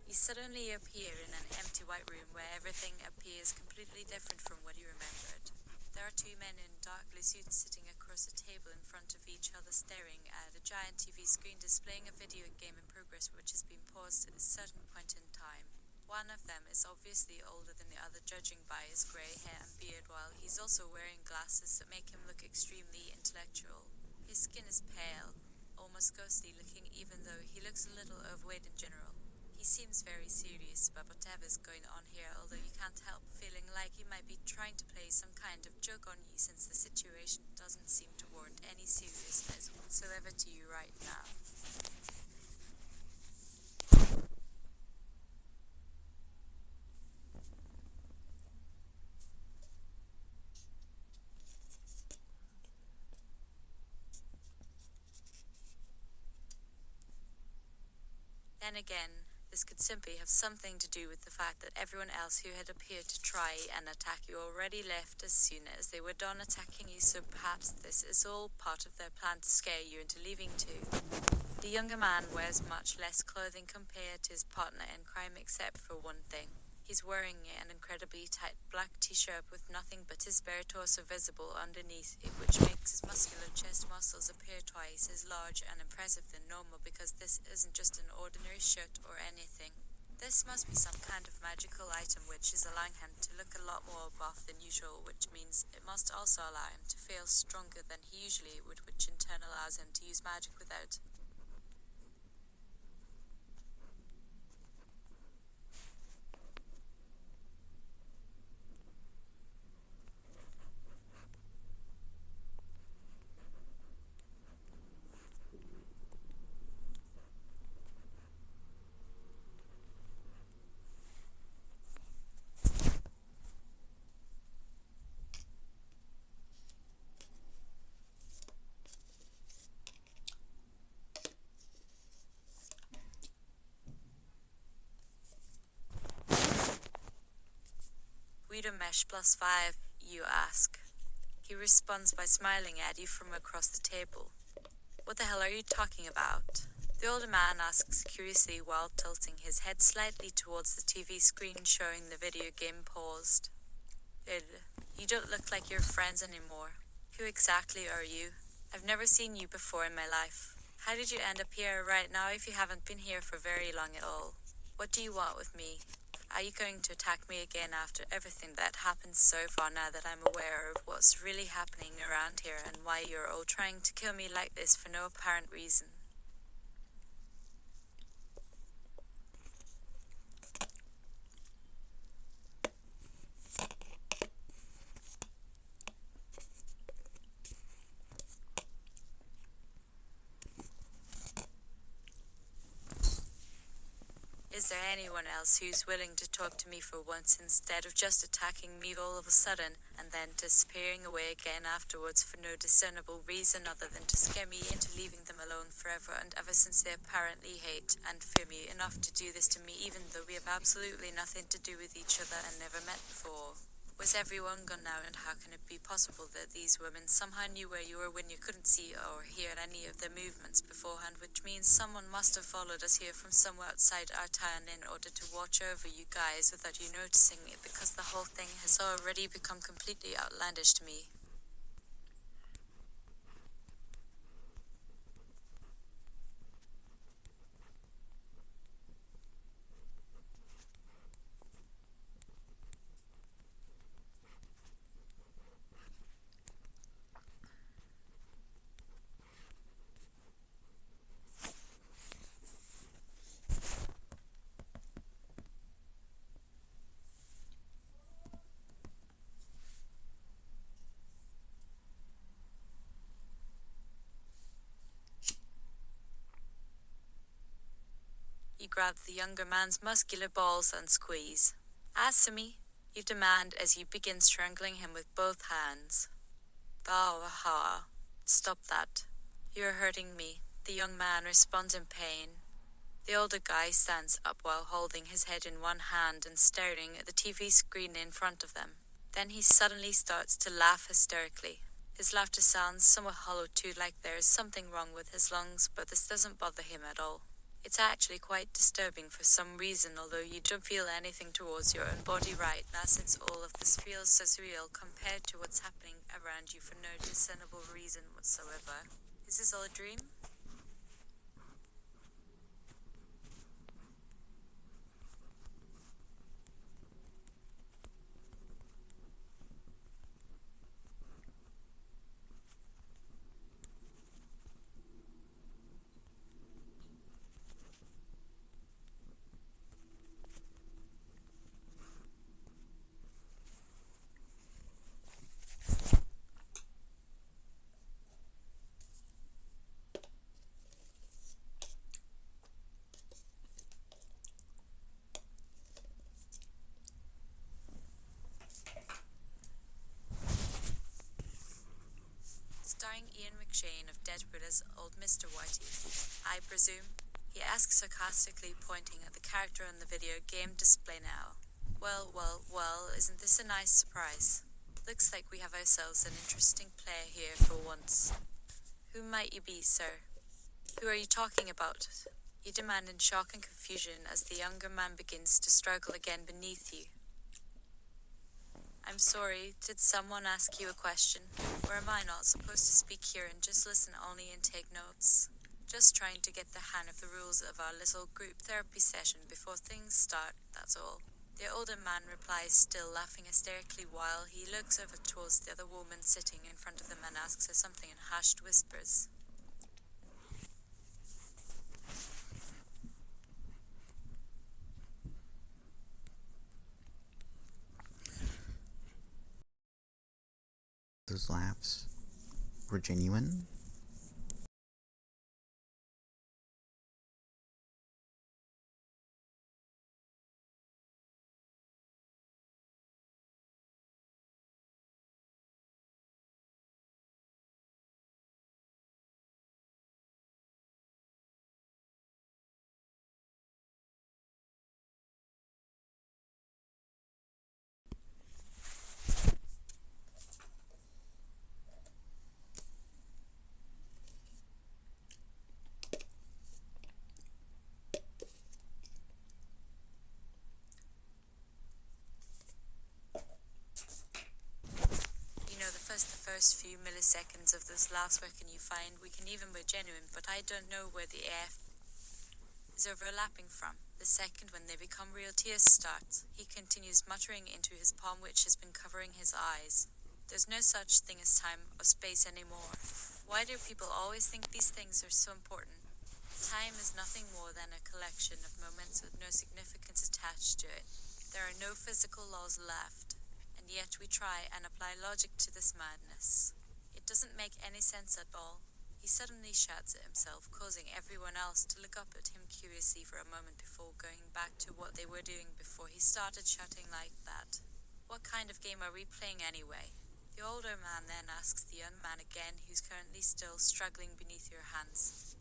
You suddenly appear in an empty white room where everything appears completely different from what you remembered. There are two men in dark blue suits sitting across a table in front of each other staring at a giant TV screen displaying a video game in progress which has been paused at a certain point in time. One of them is obviously older than the other judging by his grey hair and beard, while he's also wearing glasses that make him look extremely intellectual. His skin is pale, almost ghostly looking, even though he looks a little overweight in general. He seems very serious about whatever's going on here, although you can't help feeling like he might be trying to play some kind of joke on you since the situation doesn't seem to warrant any seriousness whatsoever to you right now. Then again, this could simply have something to do with the fact that everyone else who had appeared to try and attack you already left as soon as they were done attacking you, so perhaps this is all part of their plan to scare you into leaving too. The younger man wears much less clothing compared to his partner in crime, except for one thing. He's wearing an incredibly tight black t-shirt with nothing but his bare torso visible underneath it, which makes his muscular chest muscles appear twice as large and impressive than normal, because this isn't just an ordinary shirt or anything. This must be some kind of magical item which is allowing him to look a lot more buff than usual, which means it must also allow him to feel stronger than he usually would, which in turn allows him to use magic without. Read a mesh +5, you ask. He responds by smiling at you from across the table. What the hell are you talking about? The older man asks curiously while tilting his head slightly towards the TV screen showing the video game paused. You don't look like you're friends anymore. Who exactly are you? I've never seen you before in my life. How did you end up here right now if you haven't been here for very long at all? What do you want with me? Are you going to attack me again after everything that happened so far, now that I'm aware of what's really happening around here and why you're all trying to kill me like this for no apparent reason? Is there anyone else who's willing to talk to me for once instead of just attacking me all of a sudden and then disappearing away again afterwards for no discernible reason other than to scare me into leaving them alone forever and ever, since they apparently hate and fear me enough to do this to me even though we have absolutely nothing to do with each other and never met before? Was everyone gone now, and how can it be possible that these women somehow knew where you were when you couldn't see or hear any of their movements beforehand, which means someone must have followed us here from somewhere outside our town in order to watch over you guys without you noticing it, because the whole thing has already become completely outlandish to me. You grab the younger man's muscular balls and squeeze. Answer me, you demand as you begin strangling him with both hands. Ah, stop that. You're hurting me, the young man responds in pain. The older guy stands up while holding his head in one hand and staring at the TV screen in front of them. Then he suddenly starts to laugh hysterically. His laughter sounds somewhat hollow too, like there is something wrong with his lungs, but this doesn't bother him at all. It's actually quite disturbing for some reason, although you don't feel anything towards your own body right now, since all of this feels so surreal compared to what's happening around you for no discernible reason whatsoever. Is this all a dream? Starring Ian McShane of Deadwood as old Mr. Whitey, I presume? He asks sarcastically, pointing at the character on the video game display now. Well, isn't this a nice surprise? Looks like we have ourselves an interesting player here for once. Who might you be, sir? Who are you talking about? You demand in shock and confusion as the younger man begins to struggle again beneath you. I'm sorry, did someone ask you a question? Or am I not supposed to speak here and just listen only and take notes? Just trying to get the hang of the rules of our little group therapy session before things start, that's all. The older man replies, still laughing hysterically, while he looks over towards the other woman sitting in front of them and asks her something in hushed whispers. Those laughs were genuine. The first few milliseconds of this last work and you find we can even be genuine, but I don't know where the AF is overlapping from. The second when they become real tears starts, he continues muttering into his palm which has been covering his eyes. There's no such thing as time or space anymore. Why do people always think these things are so important? Time is nothing more than a collection of moments with no significance attached to it. There are no physical laws left. And yet we try and apply logic to this madness. It doesn't make any sense at all. He suddenly shouts at himself, causing everyone else to look up at him curiously for a moment before going back to what they were doing before he started shouting like that. What kind of game are we playing anyway? The older man then asks the young man again, who's currently still struggling beneath your hands.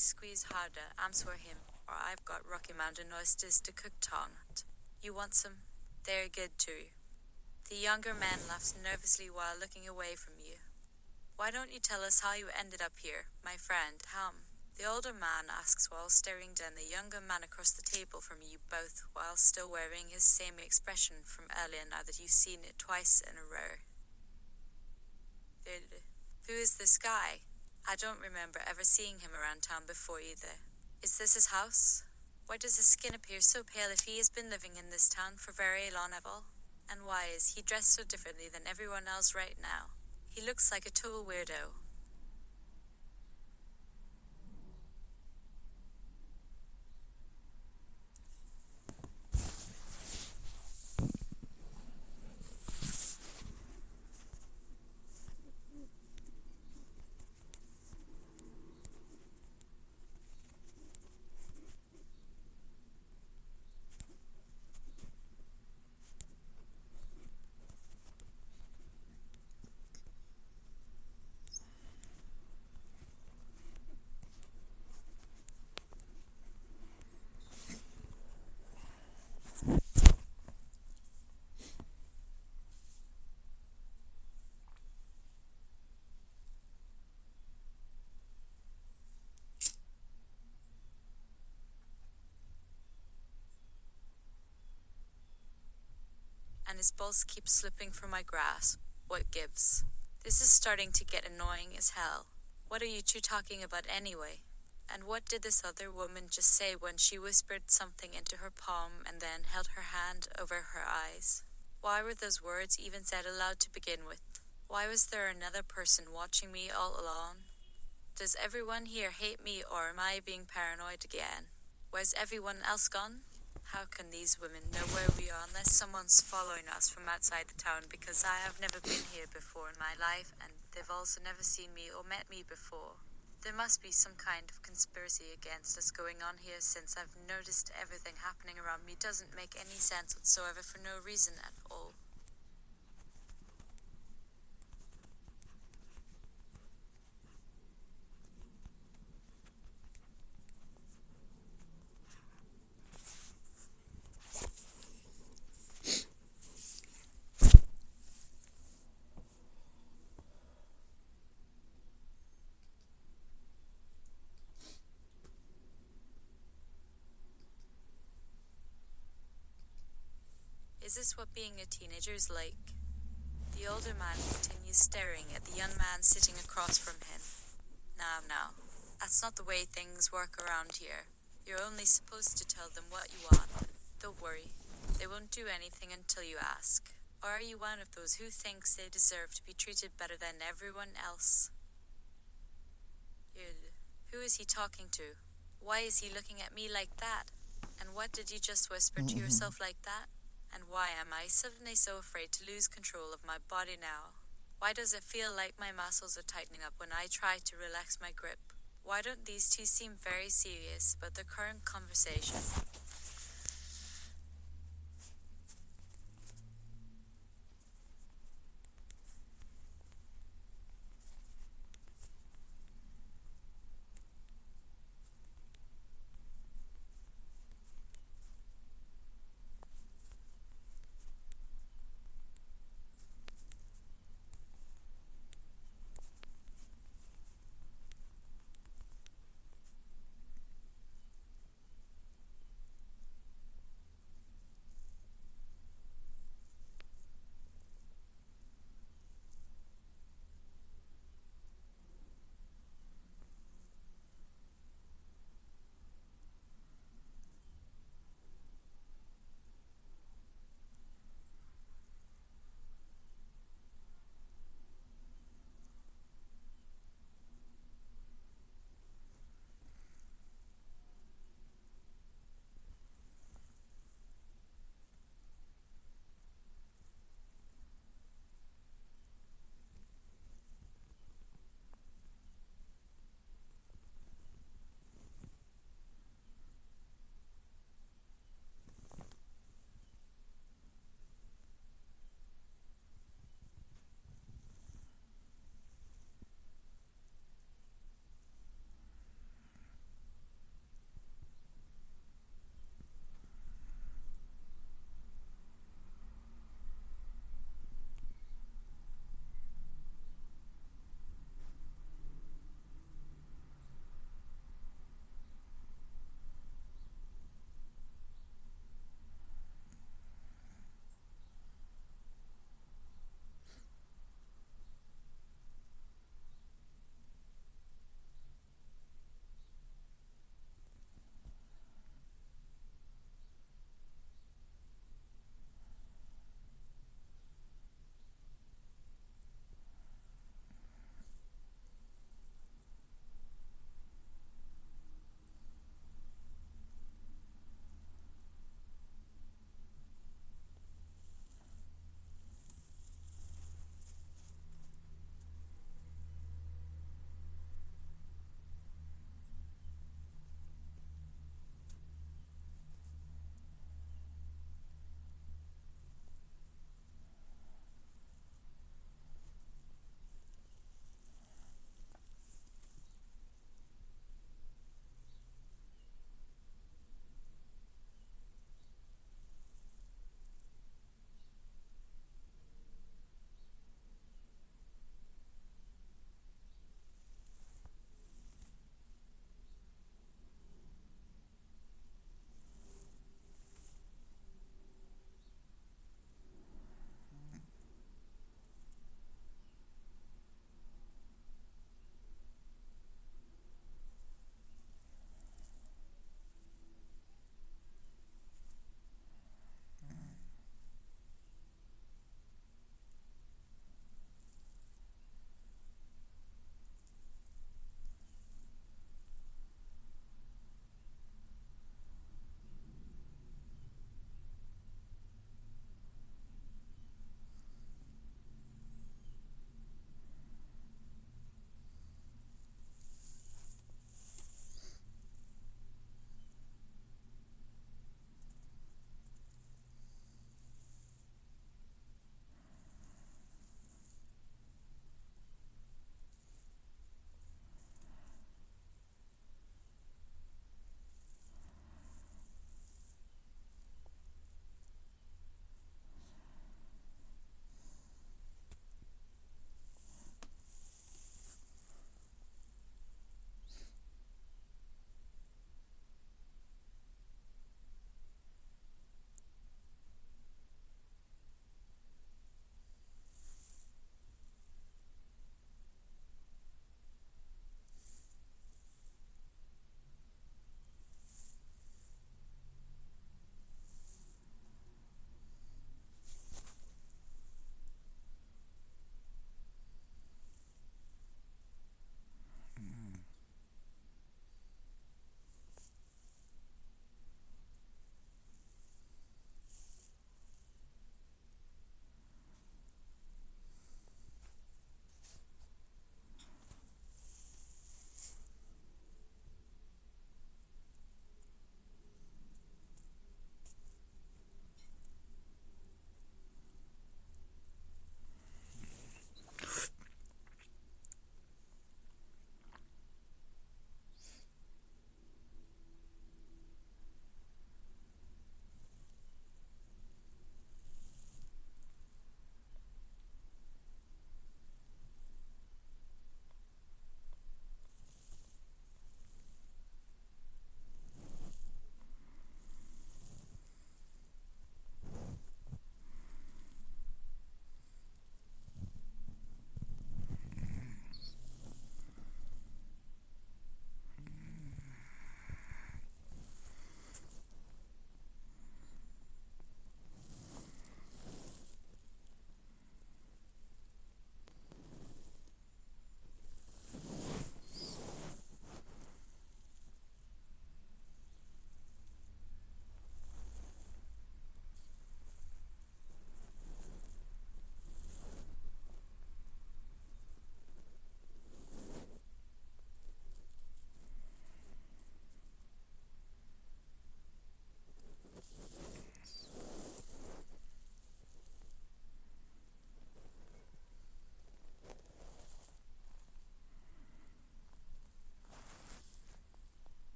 Squeeze harder, I'm for him, or I've got Rocky Mountain oysters to cook tonight. You want some? They're good too. The younger man laughs nervously while looking away from you. Why don't you tell us how you ended up here, my friend, Ham? The older man asks while staring down the younger man across the table from you both, while still wearing his same expression from earlier now that you've seen it twice in a row. Who is this guy? I don't remember ever seeing him around town before either. Is this his house? Why does his skin appear so pale if he has been living in this town for very long at all? And why is he dressed so differently than everyone else right now? He looks like a total weirdo. And his balls keep slipping from my grasp. What gives? This is starting to get annoying as hell. What are you two talking about anyway? And what did this other woman just say when she whispered something into her palm and then held her hand over her eyes? Why were those words even said aloud to begin with? Why was there another person watching me all along? Does everyone here hate me, or am I being paranoid again? Where's everyone else gone? How can these women know where we are unless someone's following us from outside the town, because I have never been here before in my life and they've also never seen me or met me before. There must be some kind of conspiracy against us going on here, since I've noticed everything happening around me doesn't make any sense whatsoever for no reason at all. Is this what being a teenager is like? The older man continues staring at the young man sitting across from him. Now, that's not the way things work around here. You're only supposed to tell them what you want. Don't worry, they won't do anything until you ask. Or are you one of those who thinks they deserve to be treated better than everyone else? Who is he talking to? Why is he looking at me like that? And what did you just whisper to yourself like that? And why am I suddenly so afraid to lose control of my body now? Why does it feel like my muscles are tightening up when I try to relax my grip? Why don't these two seem very serious about their current conversation?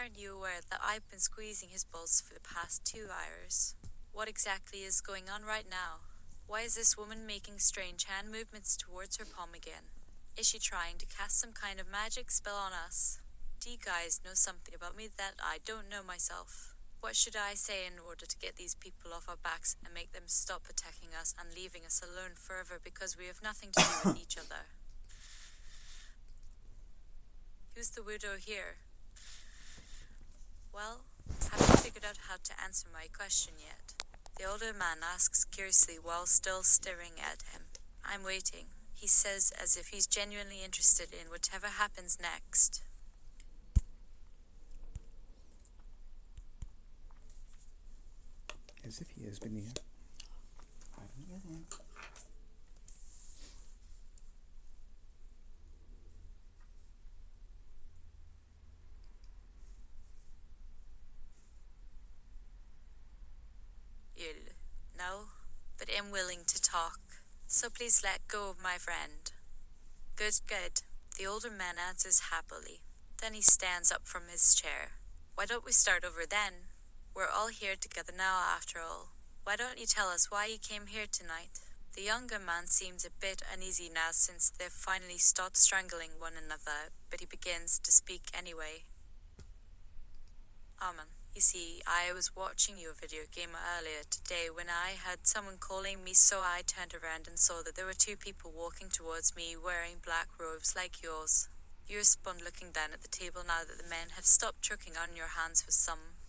aren't you aware that I've been squeezing his balls for the past 2 hours? What exactly is going on right now? Why is this woman making strange hand movements towards her palm again? Is she trying to cast some kind of magic spell on us? Do you guys know something about me that I don't know myself? What should I say in order to get these people off our backs and make them stop attacking us and leaving us alone forever because we have nothing to do with each other? Who's the widow here? Well, have you figured out how to answer my question yet? The older man asks curiously while still staring at him. I'm waiting, he says as if he's genuinely interested in whatever happens next. As if he has been here. I don't get it. No, but am willing to talk. So please let go of my friend. Good, good. The older man answers happily. Then he stands up from his chair. Why don't we start over then? We're all here together now after all. Why don't you tell us why you came here tonight? The younger man seems a bit uneasy now since they've finally stopped strangling one another, but he begins to speak anyway. Amen. You see, I was watching your video game earlier today when I had someone calling me, so I turned around and saw that there were two people walking towards me wearing black robes like yours. You respond looking down at the table now that the men have stopped choking on your hands for some.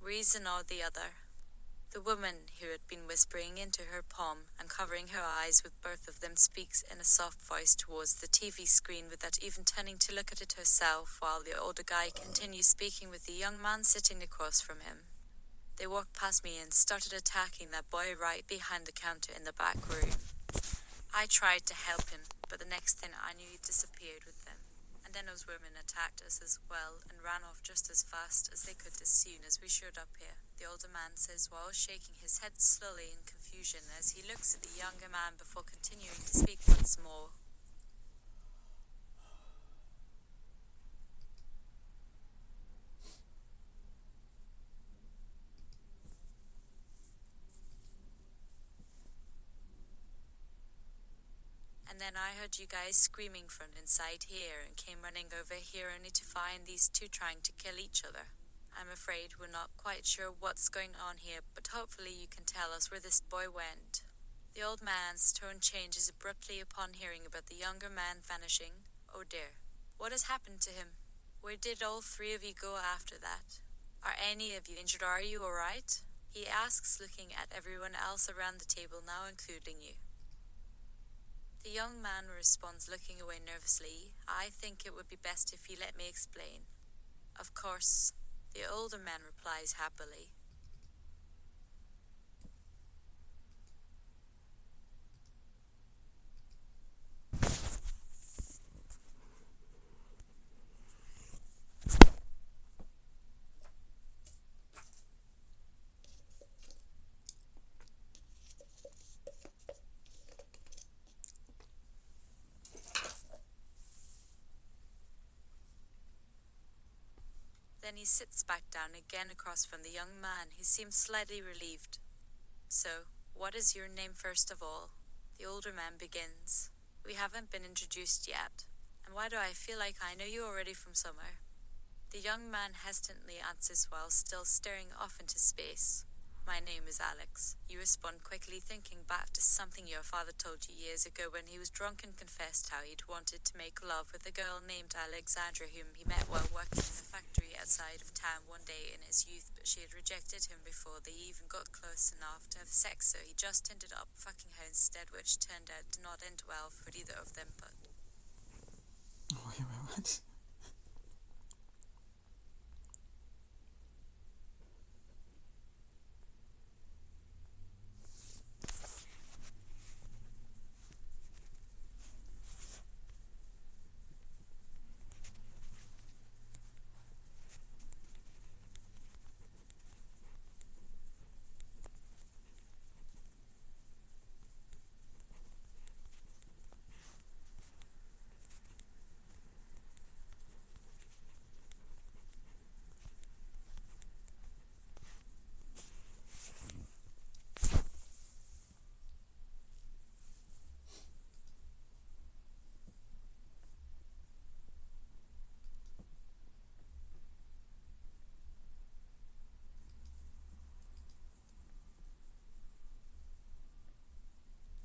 Reason or the other. The woman who had been whispering into her palm and covering her eyes with both of them speaks in a soft voice towards the TV screen without even turning to look at it herself, while the older guy continues speaking with the young man sitting across from him. They walked past me and started attacking that boy right behind the counter in the back room. I tried to help him, but the next thing I knew he disappeared with them. And then those women attacked us as well and ran off just as fast as they could as soon as we showed up here, the older man says while shaking his head slowly in confusion as he looks at the younger man before continuing to speak once more. And then I heard you guys screaming from inside here and came running over here only to find these two trying to kill each other. I'm afraid we're not quite sure what's going on here, but hopefully you can tell us where this boy went. The old man's tone changes abruptly upon hearing about the younger man vanishing. Oh dear, what has happened to him? Where did all three of you go after that? Are any of you injured? Are you alright? He asks, looking at everyone else around the table now, including you. The young man responds, looking away nervously. I think it would be best if you let me explain. Of course, the older man replies happily. Then he sits back down again across from the young man, who seems slightly relieved. So, what is your name first of all? The older man begins. We haven't been introduced yet. And why do I feel like I know you already from somewhere? The young man hesitantly answers while still staring off into space. My name is Alex. You respond quickly, thinking back to something your father told you years ago when he was drunk and confessed how he'd wanted to make love with a girl named Alexandra whom he met while working in a factory outside of town one day in his youth, but she had rejected him before they even got close enough to have sex, so he just ended up fucking her instead, which turned out to not end well for either of them, but... Wait, what?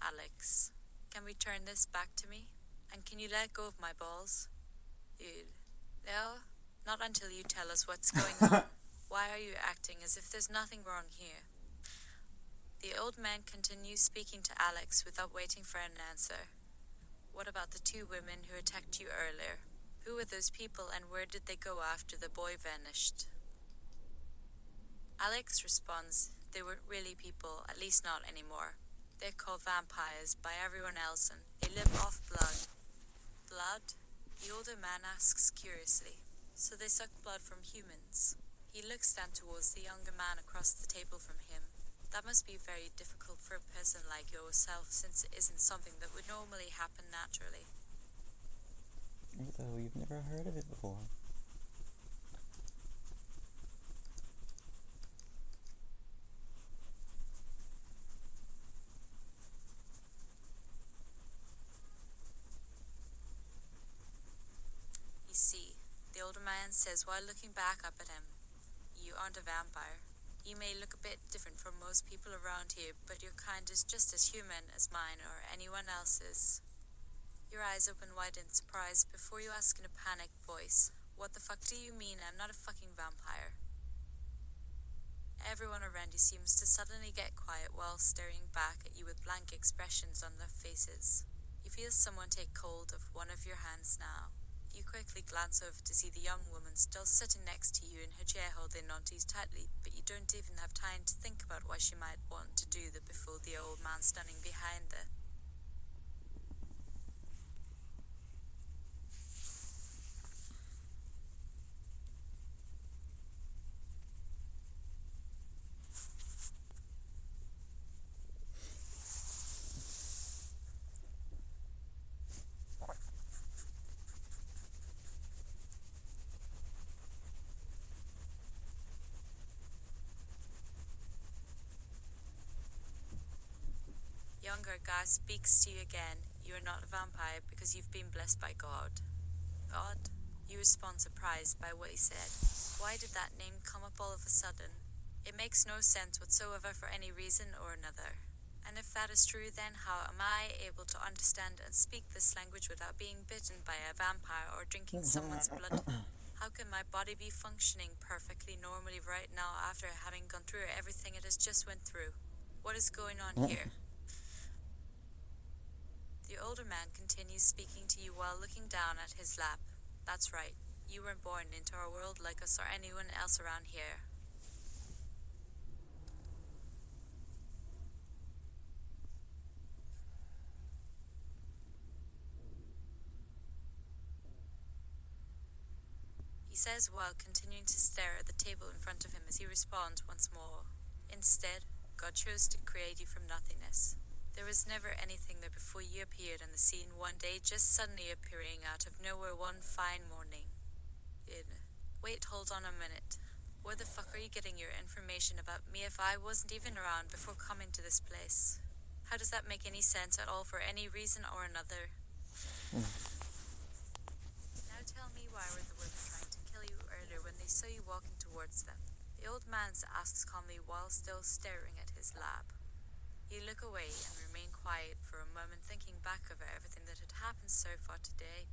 Alex, can we turn this back to me? And can you let go of my balls? No, not until you tell us what's going on. Why are you acting as if there's nothing wrong here? The old man continues speaking to Alex without waiting for an answer. What about the two women who attacked you earlier? Who were those people and where did they go after the boy vanished? Alex responds, they weren't really people, at least not anymore. They're called vampires by everyone else and they live off blood. Blood? The older man asks curiously. So they suck blood from humans. He looks down towards the younger man across the table from him. That must be very difficult for a person like yourself since it isn't something that would normally happen naturally. Though you've never heard of it before. You see, the older man says while looking back up at him, you aren't a vampire. You may look a bit different from most people around here, but your kind is just as human as mine or anyone else's. Your eyes open wide in surprise before you ask in a panicked voice, what the fuck do you mean I'm not a fucking vampire? Everyone around you seems to suddenly get quiet while staring back at you with blank expressions on their faces. You feel someone take hold of one of your hands now. You quickly glance over to see the young woman still sitting next to you in her chair holding onto you tightly, but you don't even have time to think about why she might want to do that before the old man standing behind her. Younger guy speaks to you again. You are not a vampire because you've been blessed by God. God? You respond surprised by what he said. Why did that name come up all of a sudden? It makes no sense whatsoever for any reason or another. And if that is true, then how am I able to understand and speak this language without being bitten by a vampire or drinking someone's blood? How can my body be functioning perfectly normally right now after having gone through everything it has just went through? What is going on here? The older man continues speaking to you while looking down at his lap. That's right, you weren't born into our world like us or anyone else around here. He says while continuing to stare at the table in front of him as he responds once more. Instead, God chose to create you from nothingness. There was never anything there before you appeared on the scene one day, just suddenly appearing out of nowhere one fine morning. Wait, hold on a minute. Where the fuck are you getting your information about me if I wasn't even around before coming to this place? How does that make any sense at all for any reason or another? Now tell me, why were the women trying to kill you earlier when they saw you walking towards them? The old man asks calmly while still staring at his lab. You look away and remain quiet for a moment, thinking back over everything that had happened so far today.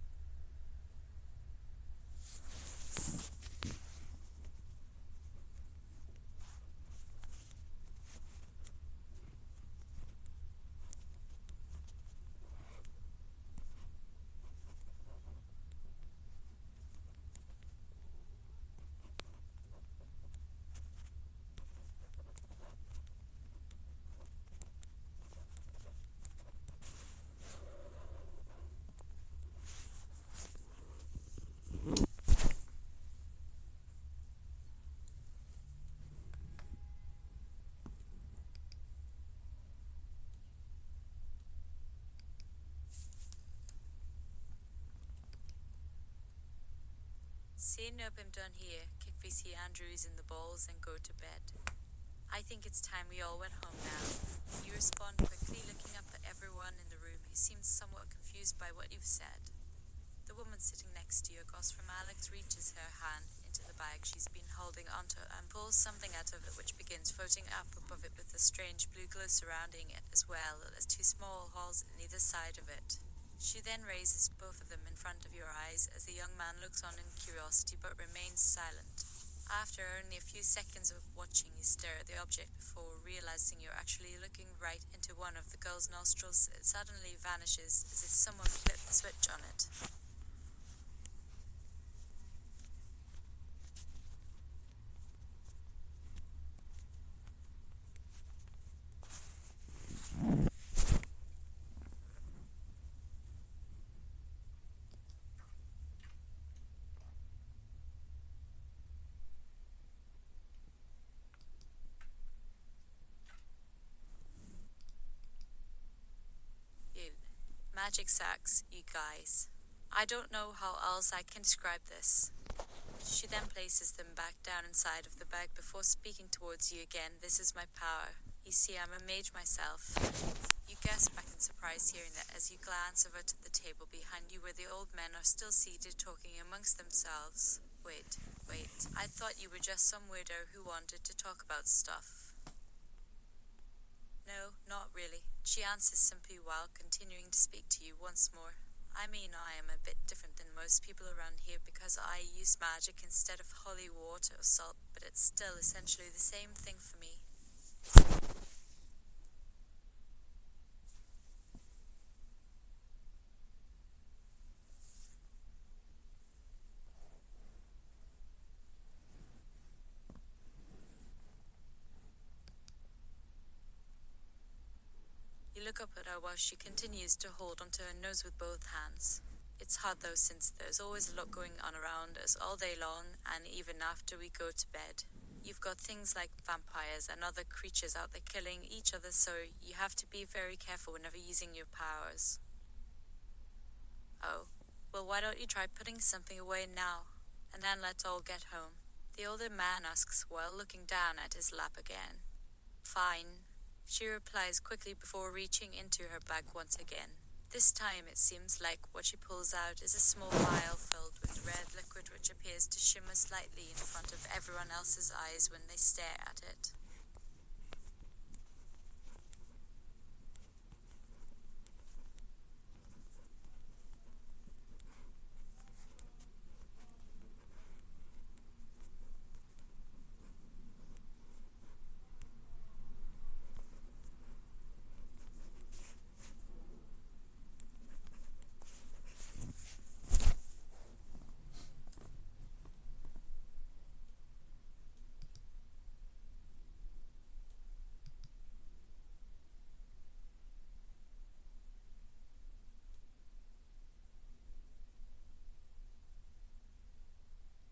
Seeing I'm done here, kick VC Andrews in the balls and go to bed. I think it's time we all went home now. You respond quickly, looking up at everyone in the room who seems somewhat confused by what you've said. The woman sitting next to you across from Alex reaches her hand into the bag she's been holding onto and pulls something out of it which begins floating up above it with a strange blue glow surrounding it, as well as two small holes on either side of it. She then raises both of them in front of your eyes as the young man looks on in curiosity but remains silent. After only a few seconds of watching you stare at the object before realizing you're actually looking right into one of the girl's nostrils, it suddenly vanishes as if someone flipped the switch on it. Magic sacks, you guys. I don't know how else I can describe this. She then places them back down inside of the bag before speaking towards you again. This is my power. You see, I'm a mage myself. You gasp back in surprise hearing that as you glance over to the table behind you where the old men are still seated talking amongst themselves. Wait. I thought you were just some weirdo who wanted to talk about stuff. No, not really. She answers simply while continuing to speak to you once more. I mean, I am a bit different than most people around here because I use magic instead of holy water or salt, but it's still essentially the same thing for me. You look up at her while she continues to hold onto her nose with both hands. It's hard though, since there's always a lot going on around us all day long and even after we go to bed. You've got things like vampires and other creatures out there killing each other, so you have to be very careful whenever using your powers. Oh, well, why don't you try putting something away now, and then let's all get home. The older man asks while looking down at his lap again. Fine, she replies quickly before reaching into her bag once again. This time it seems like what she pulls out is a small vial filled with red liquid which appears to shimmer slightly in front of everyone else's eyes when they stare at it.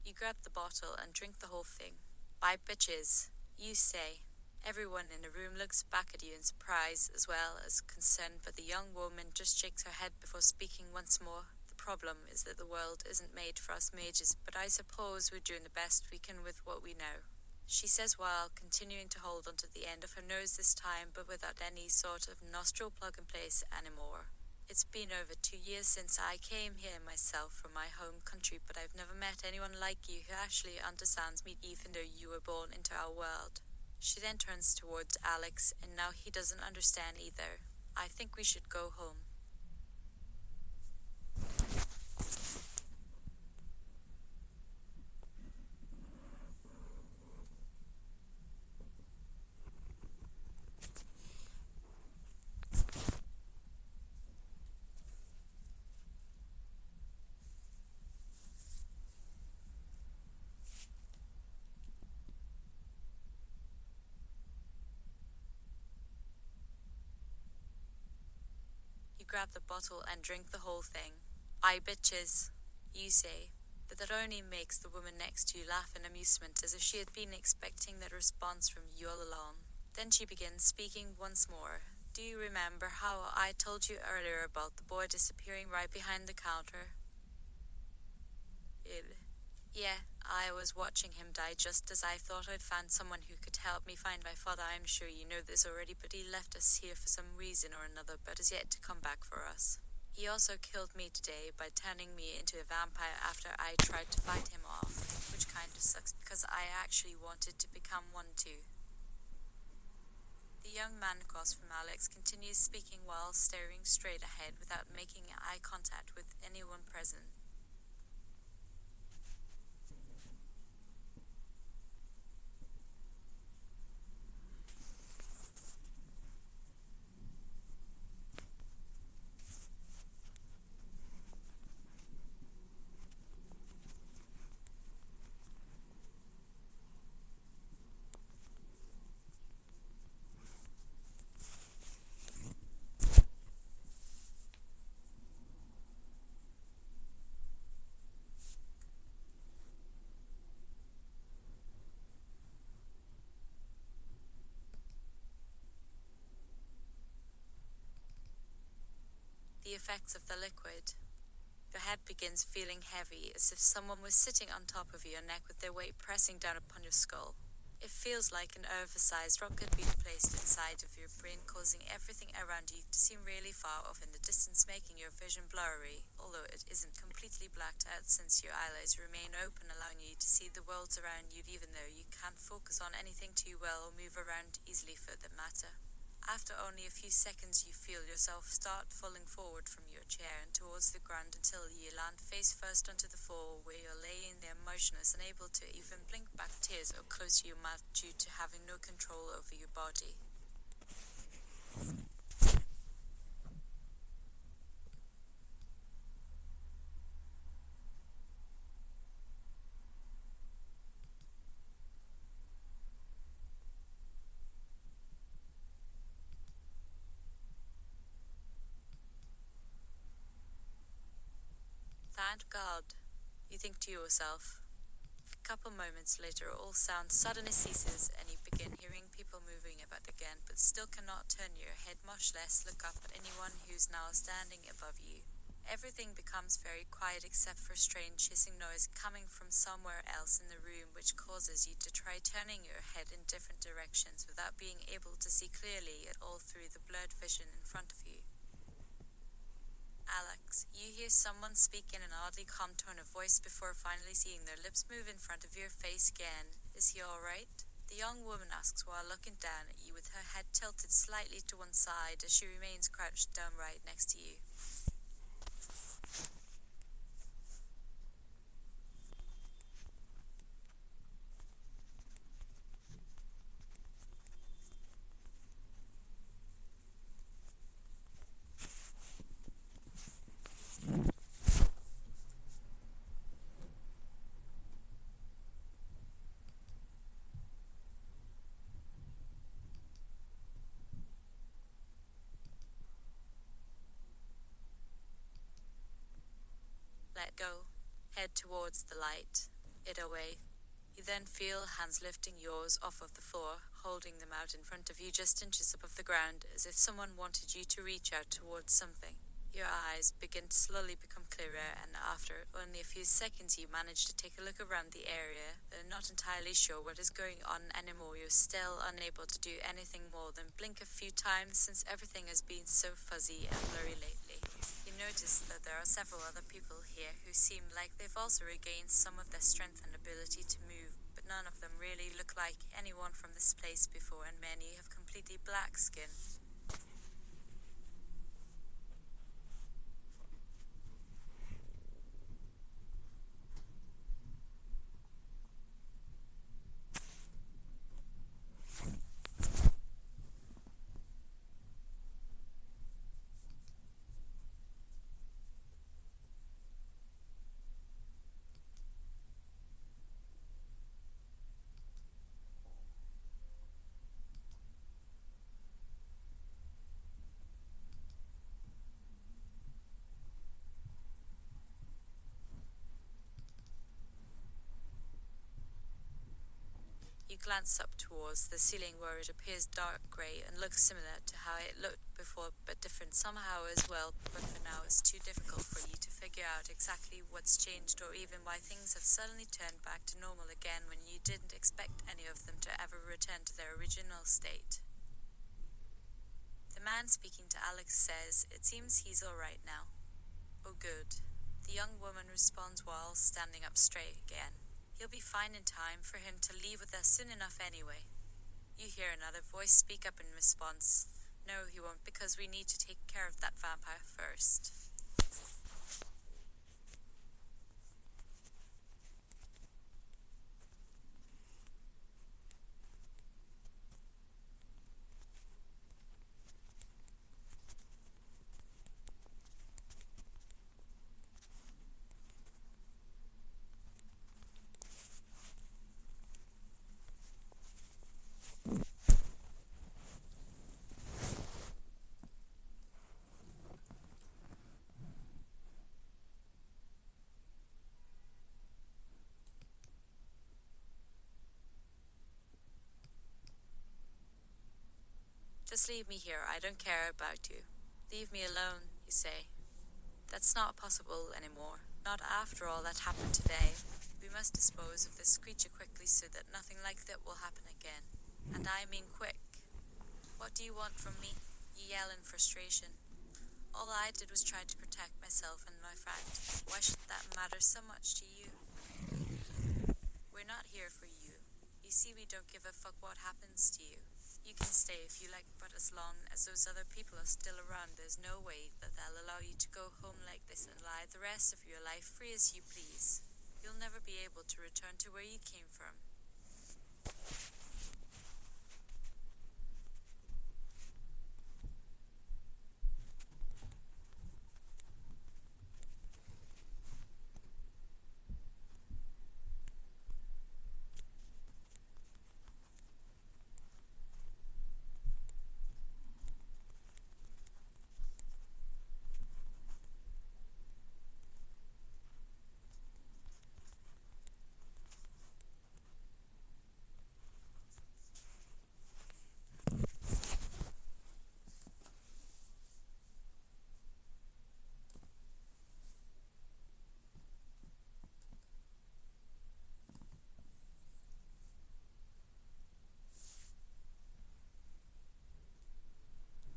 You grab the bottle and drink the whole thing. Bye, bitches, you say. Everyone in the room looks back at you in surprise as well as concern, but the young woman just shakes her head before speaking once more. The problem is that the world isn't made for us mages, but I suppose we're doing the best we can with what we know. She says while continuing to hold onto the end of her nose this time, but without any sort of nostril plug in place anymore. It's been over 2 years since I came here myself from my home country, but I've never met anyone like you who actually understands me even though you were born into our world. She then turns towards Alex, and now he doesn't understand either. I think we should go home. You grab the bottle and drink the whole thing. "Aye, bitches," you say, but that only makes the woman next to you laugh in amusement, as if she had been expecting that response from you all along. Then she begins speaking once more. "Do you remember how I told you earlier about the boy disappearing right behind the counter?" "Yeah, I was watching him die just as I thought I'd found someone who could help me find my father. I'm sure you know this already, but he left us here for some reason or another, but is yet to come back for us. He also killed me today by turning me into a vampire after I tried to fight him off, which kinda sucks because I actually wanted to become one too." The young man across from Alex continues speaking while staring straight ahead without making eye contact with anyone present. The effects of the liquid. Your head begins feeling heavy, as if someone was sitting on top of your neck with their weight pressing down upon your skull. It feels like an oversized rocket being placed inside of your brain, causing everything around you to seem really far off in the distance, making your vision blurry, although it isn't completely blacked out since your eyelids remain open, allowing you to see the worlds around you even though you can't focus on anything too well or move around easily for that matter. After only a few seconds, you feel yourself start falling forward from your chair and towards the ground until you land face first onto the floor, where you're laying there motionless, unable to even blink back tears or close your mouth due to having no control over your body. "Thank God," you think to yourself. A couple moments later, all sound suddenly ceases, and you begin hearing people moving about again, but still cannot turn your head, much less look up at anyone who's now standing above you. Everything becomes very quiet except for a strange hissing noise coming from somewhere else in the room, which causes you to try turning your head in different directions without being able to see clearly at all through the blurred vision in front of you. "Alex, you hear someone speak in an oddly calm tone of voice before finally seeing their lips move in front of your face again. Is he alright?" The young woman asks while looking down at you with her head tilted slightly to one side as she remains crouched down right next to you. Let go. Head towards the light. It away. You then feel hands lifting yours off of the floor, holding them out in front of you just inches above the ground, as if someone wanted you to reach out towards something. Your eyes begin to slowly become clearer, and after only a few seconds you manage to take a look around the area. Though not entirely sure what is going on anymore, you're still unable to do anything more than blink a few times since everything has been so fuzzy and blurry lately. noticed that there are several other people here who seem like they've also regained some of their strength and ability to move, but none of them really look like anyone from this place before, and many have completely black skin. You glance up towards the ceiling where it appears dark grey and looks similar to how it looked before, but different somehow as well. But for now it's too difficult for you to figure out exactly what's changed or even why things have suddenly turned back to normal again when you didn't expect any of them to ever return to their original state. The man speaking to Alex says it seems he's alright now. Oh good. The young woman responds while standing up straight again. He'll be fine in time for him to leave with us soon enough anyway. You hear another voice speak up in response. No, he won't, because we need to take care of that vampire first. Just leave me here, I don't care about you. Leave me alone, you say. That's not possible anymore. Not after all that happened today. We must dispose of this creature quickly so that nothing like that will happen again. And I mean quick. What do you want from me? You yell in frustration. All I did was try to protect myself and my friend. Why should that matter so much to you? We're not here for you. You see, we don't give a fuck what happens to you. You can stay if you like, but as long as those other people are still around, there's no way that they'll allow you to go home like this and lie the rest of your life free as you please. You'll never be able to return to where you came from.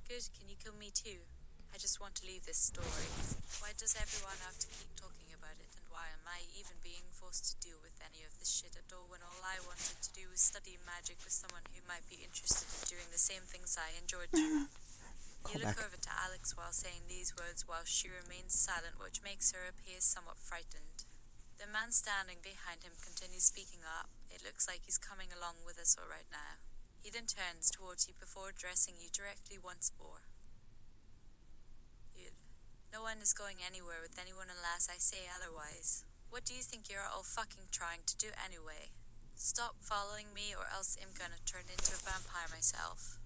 Good, can you kill me too? I just want to leave this story. Why does everyone have to keep talking about it, and why am I even being forced to deal with any of this shit at all when all I wanted to do was study magic with someone who might be interested in doing the same things I enjoyed doing? You look over to Alex while saying these words while she remains silent, which makes her appear somewhat frightened. The man standing behind him continues speaking up. It looks like he's coming along with us all right now. He then turns towards you before addressing you directly once more. No one is going anywhere with anyone unless I say otherwise. What do you think you're all fucking trying to do anyway? Stop following me or else I'm gonna turn into a vampire myself.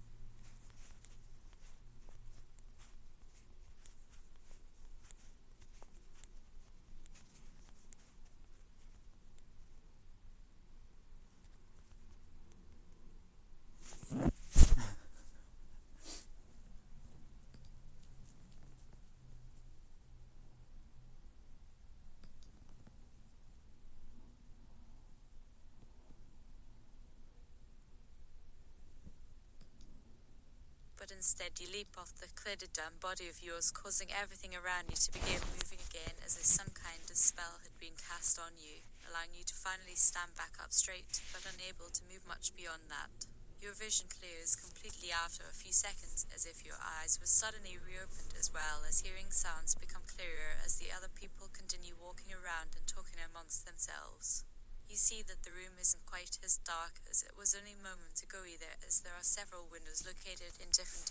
instead you leap off the cladded down body of yours, causing everything around you to begin moving again as if some kind of spell had been cast on you, allowing you to finally stand back up straight, but unable to move much beyond that. Your vision clears completely after a few seconds, as if your eyes were suddenly reopened, as well as hearing sounds become clearer as the other people continue walking around and talking amongst themselves. You see that the room isn't quite as dark as it was only moments ago either, as there are several windows located in different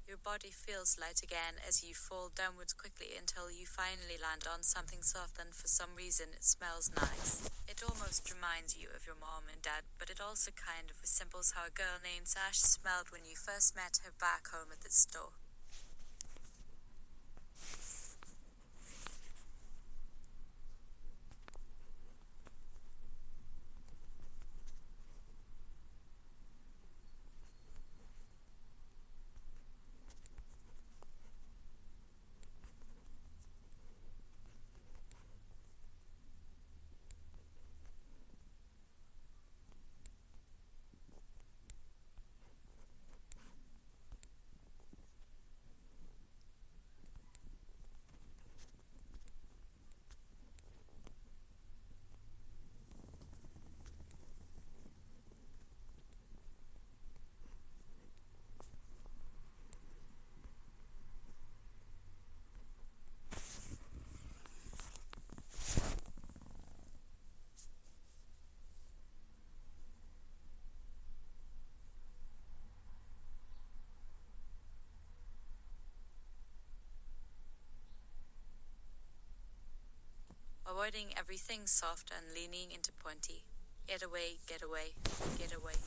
Your body feels light again as you fall downwards quickly until you finally land on something soft, and for some reason it smells nice. It almost reminds you of your mom and dad, but it also kind of resembles how a girl named Sash smelled when you first met her back home at the store. Avoiding everything soft and leaning into pointy. Get away, get away, get away.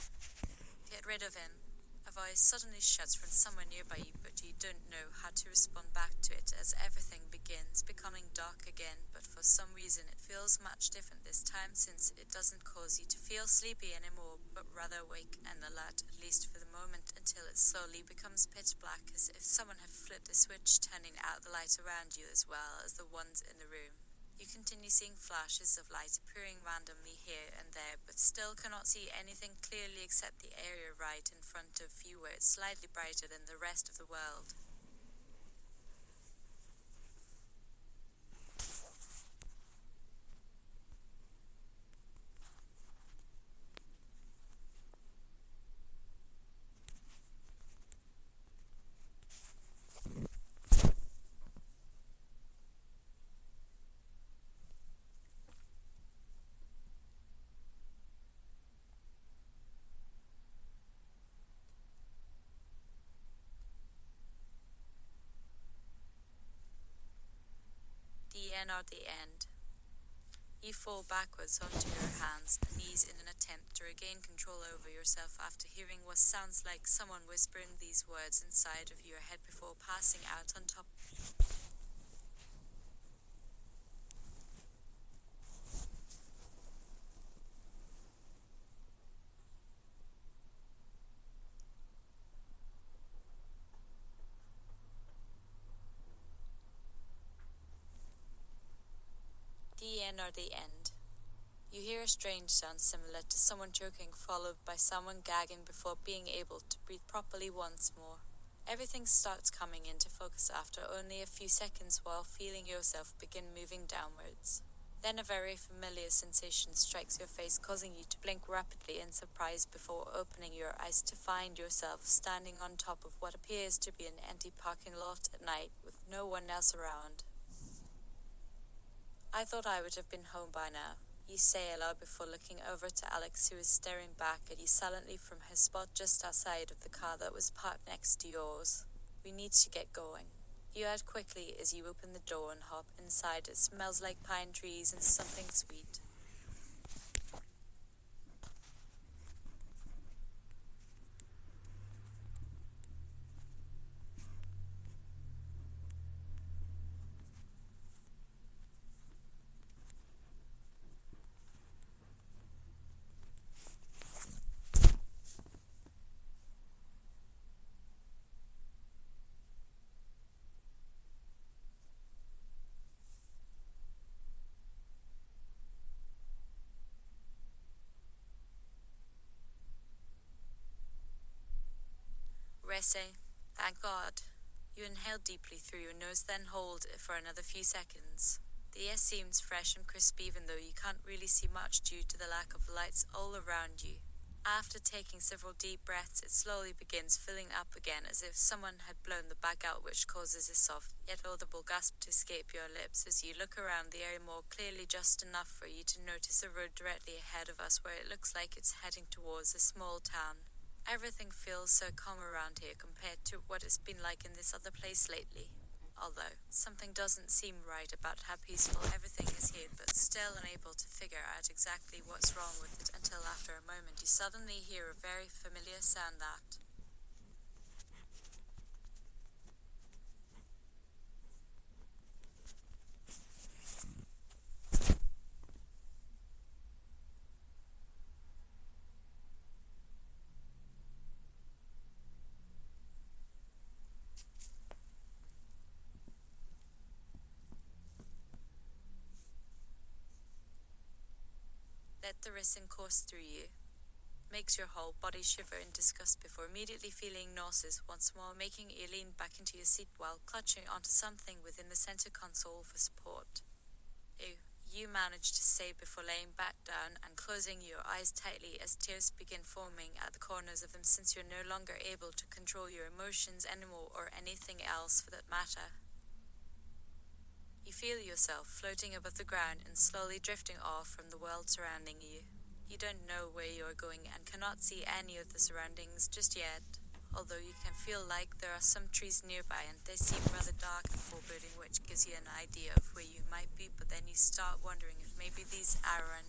Get rid of him. A voice suddenly shouts from somewhere nearby you, but you don't know how to respond back to it as everything begins becoming dark again, but for some reason it feels much different this time, since it doesn't cause you to feel sleepy anymore, but rather awake and alert, at least for the moment, until it slowly becomes pitch black, as if someone had flipped a switch, turning out the lights around you as well as the ones in the room. You continue seeing flashes of light appearing randomly here and there, but still cannot see anything clearly except the area right in front of you, where it's slightly brighter than the rest of the world. The end or the end. You fall backwards onto your hands and knees in an attempt to regain control over yourself after hearing what sounds like someone whispering these words inside of your head before passing out on top. The end or the end. You hear a strange sound similar to someone choking, followed by someone gagging before being able to breathe properly once more. Everything starts coming into focus after only a few seconds, while feeling yourself begin moving downwards. Then a very familiar sensation strikes your face, causing you to blink rapidly in surprise before opening your eyes to find yourself standing on top of what appears to be an empty parking lot at night with no one else around. I thought I would have been home by now, you say aloud before looking over to Alex, who is staring back at you silently from his spot just outside of the car that was parked next to yours. We need to get going. You add quickly as you open the door and hop inside. It smells like pine trees and something sweet. I say? Thank God. You inhale deeply through your nose, then hold it for another few seconds. The air seems fresh and crisp even though you can't really see much due to the lack of lights all around you. After taking several deep breaths, it slowly begins filling up again as if someone had blown the bag out, which causes a soft yet audible gasp to escape your lips as you look around the area more clearly, just enough for you to notice a road directly ahead of us where it looks like it's heading towards a small town. Everything feels so calm around here compared to what it's been like in this other place lately. Although, something doesn't seem right about how peaceful everything is here, but still unable to figure out exactly what's wrong with it until after a moment you suddenly hear a very familiar sound that let the racing course through you. Makes your whole body shiver in disgust before immediately feeling nauseous once more, making you lean back into your seat while clutching onto something within the center console for support. Ew. You manage to say before laying back down and closing your eyes tightly as tears begin forming at the corners of them, since you're no longer able to control your emotions anymore, or anything else for that matter. You feel yourself floating above the ground and slowly drifting off from the world surrounding you. You don't know where you are going and cannot see any of the surroundings just yet, although you can feel like there are some trees nearby and they seem rather dark and foreboding, which gives you an idea of where you might be, but then you start wondering if maybe these aren't.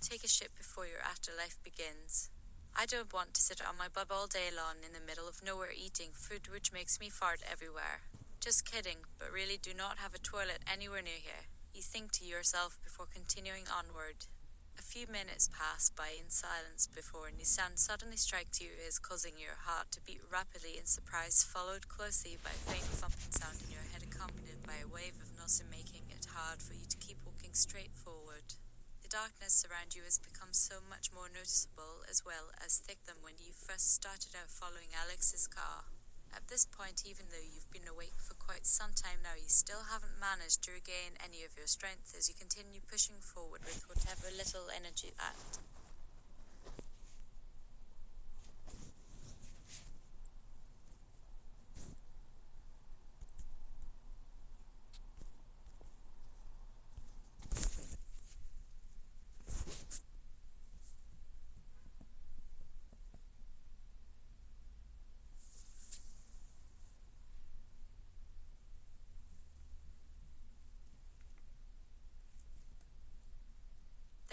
Take a shit before your afterlife begins. I don't want to sit on my bum all day long in the middle of nowhere eating food which makes me fart everywhere. Just kidding, but really do not have a toilet anywhere near here. You think to yourself before continuing onward. A few minutes pass by in silence before a new sound suddenly strikes your ears, causing your heart to beat rapidly in surprise, followed closely by a faint thumping sound in your head accompanied by a wave of nausea, making it hard for you to keep walking straight forward. The darkness around you has become so much more noticeable as well as thick than when you first started out following Alex's car. At this point, even though you've been awake for quite some time now, you still haven't managed to regain any of your strength as you continue pushing forward with whatever little energy that.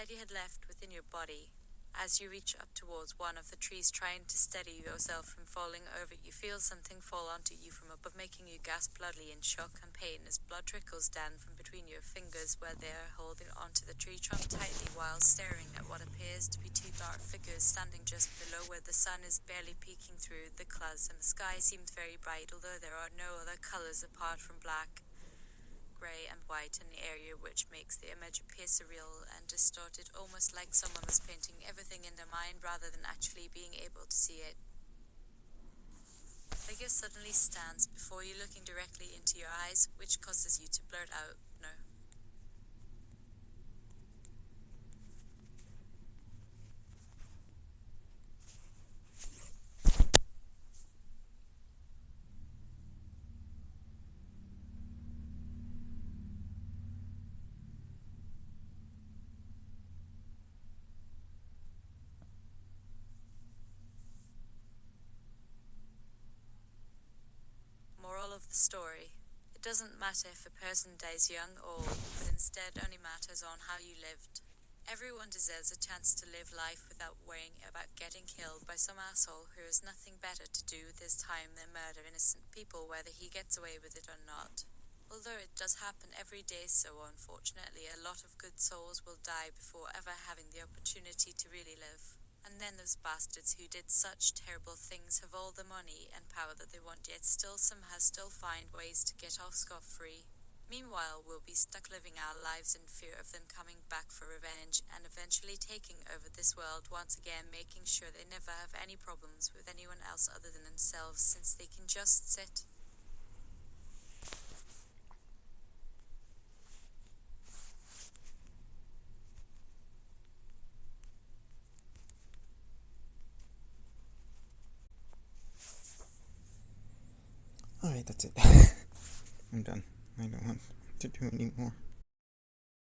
That you had left within your body. As you reach up towards one of the trees, trying to steady yourself from falling over, you feel something fall onto you from above, making you gasp loudly in shock and pain as blood trickles down from between your fingers where they are holding onto the tree trunk tightly while staring at what appears to be two dark figures standing just below where the sun is barely peeking through the clouds and the sky seems very bright, although there are no other colors apart from black, grey and white in the area, which makes the image appear surreal and distorted, almost like someone was painting everything in their mind rather than actually being able to see it. A figure suddenly stands before you, looking directly into your eyes, which causes you to blurt out, "No." Moral of the story: it doesn't matter if a person dies young or old, but instead only matters on how you lived. Everyone deserves a chance to live life without worrying about getting killed by some asshole who has nothing better to do with his time than murder innocent people, whether he gets away with it or not. Although it does happen every day, so unfortunately a lot of good souls will die before ever having the opportunity to really live. And then those bastards who did such terrible things have all the money and power that they want, yet still somehow find ways to get off scot-free. Meanwhile, we'll be stuck living our lives in fear of them coming back for revenge and eventually taking over this world once again, making sure they never have any problems with anyone else other than themselves, since they can just sit. Alright, that's it. I'm done. I don't want to do any more.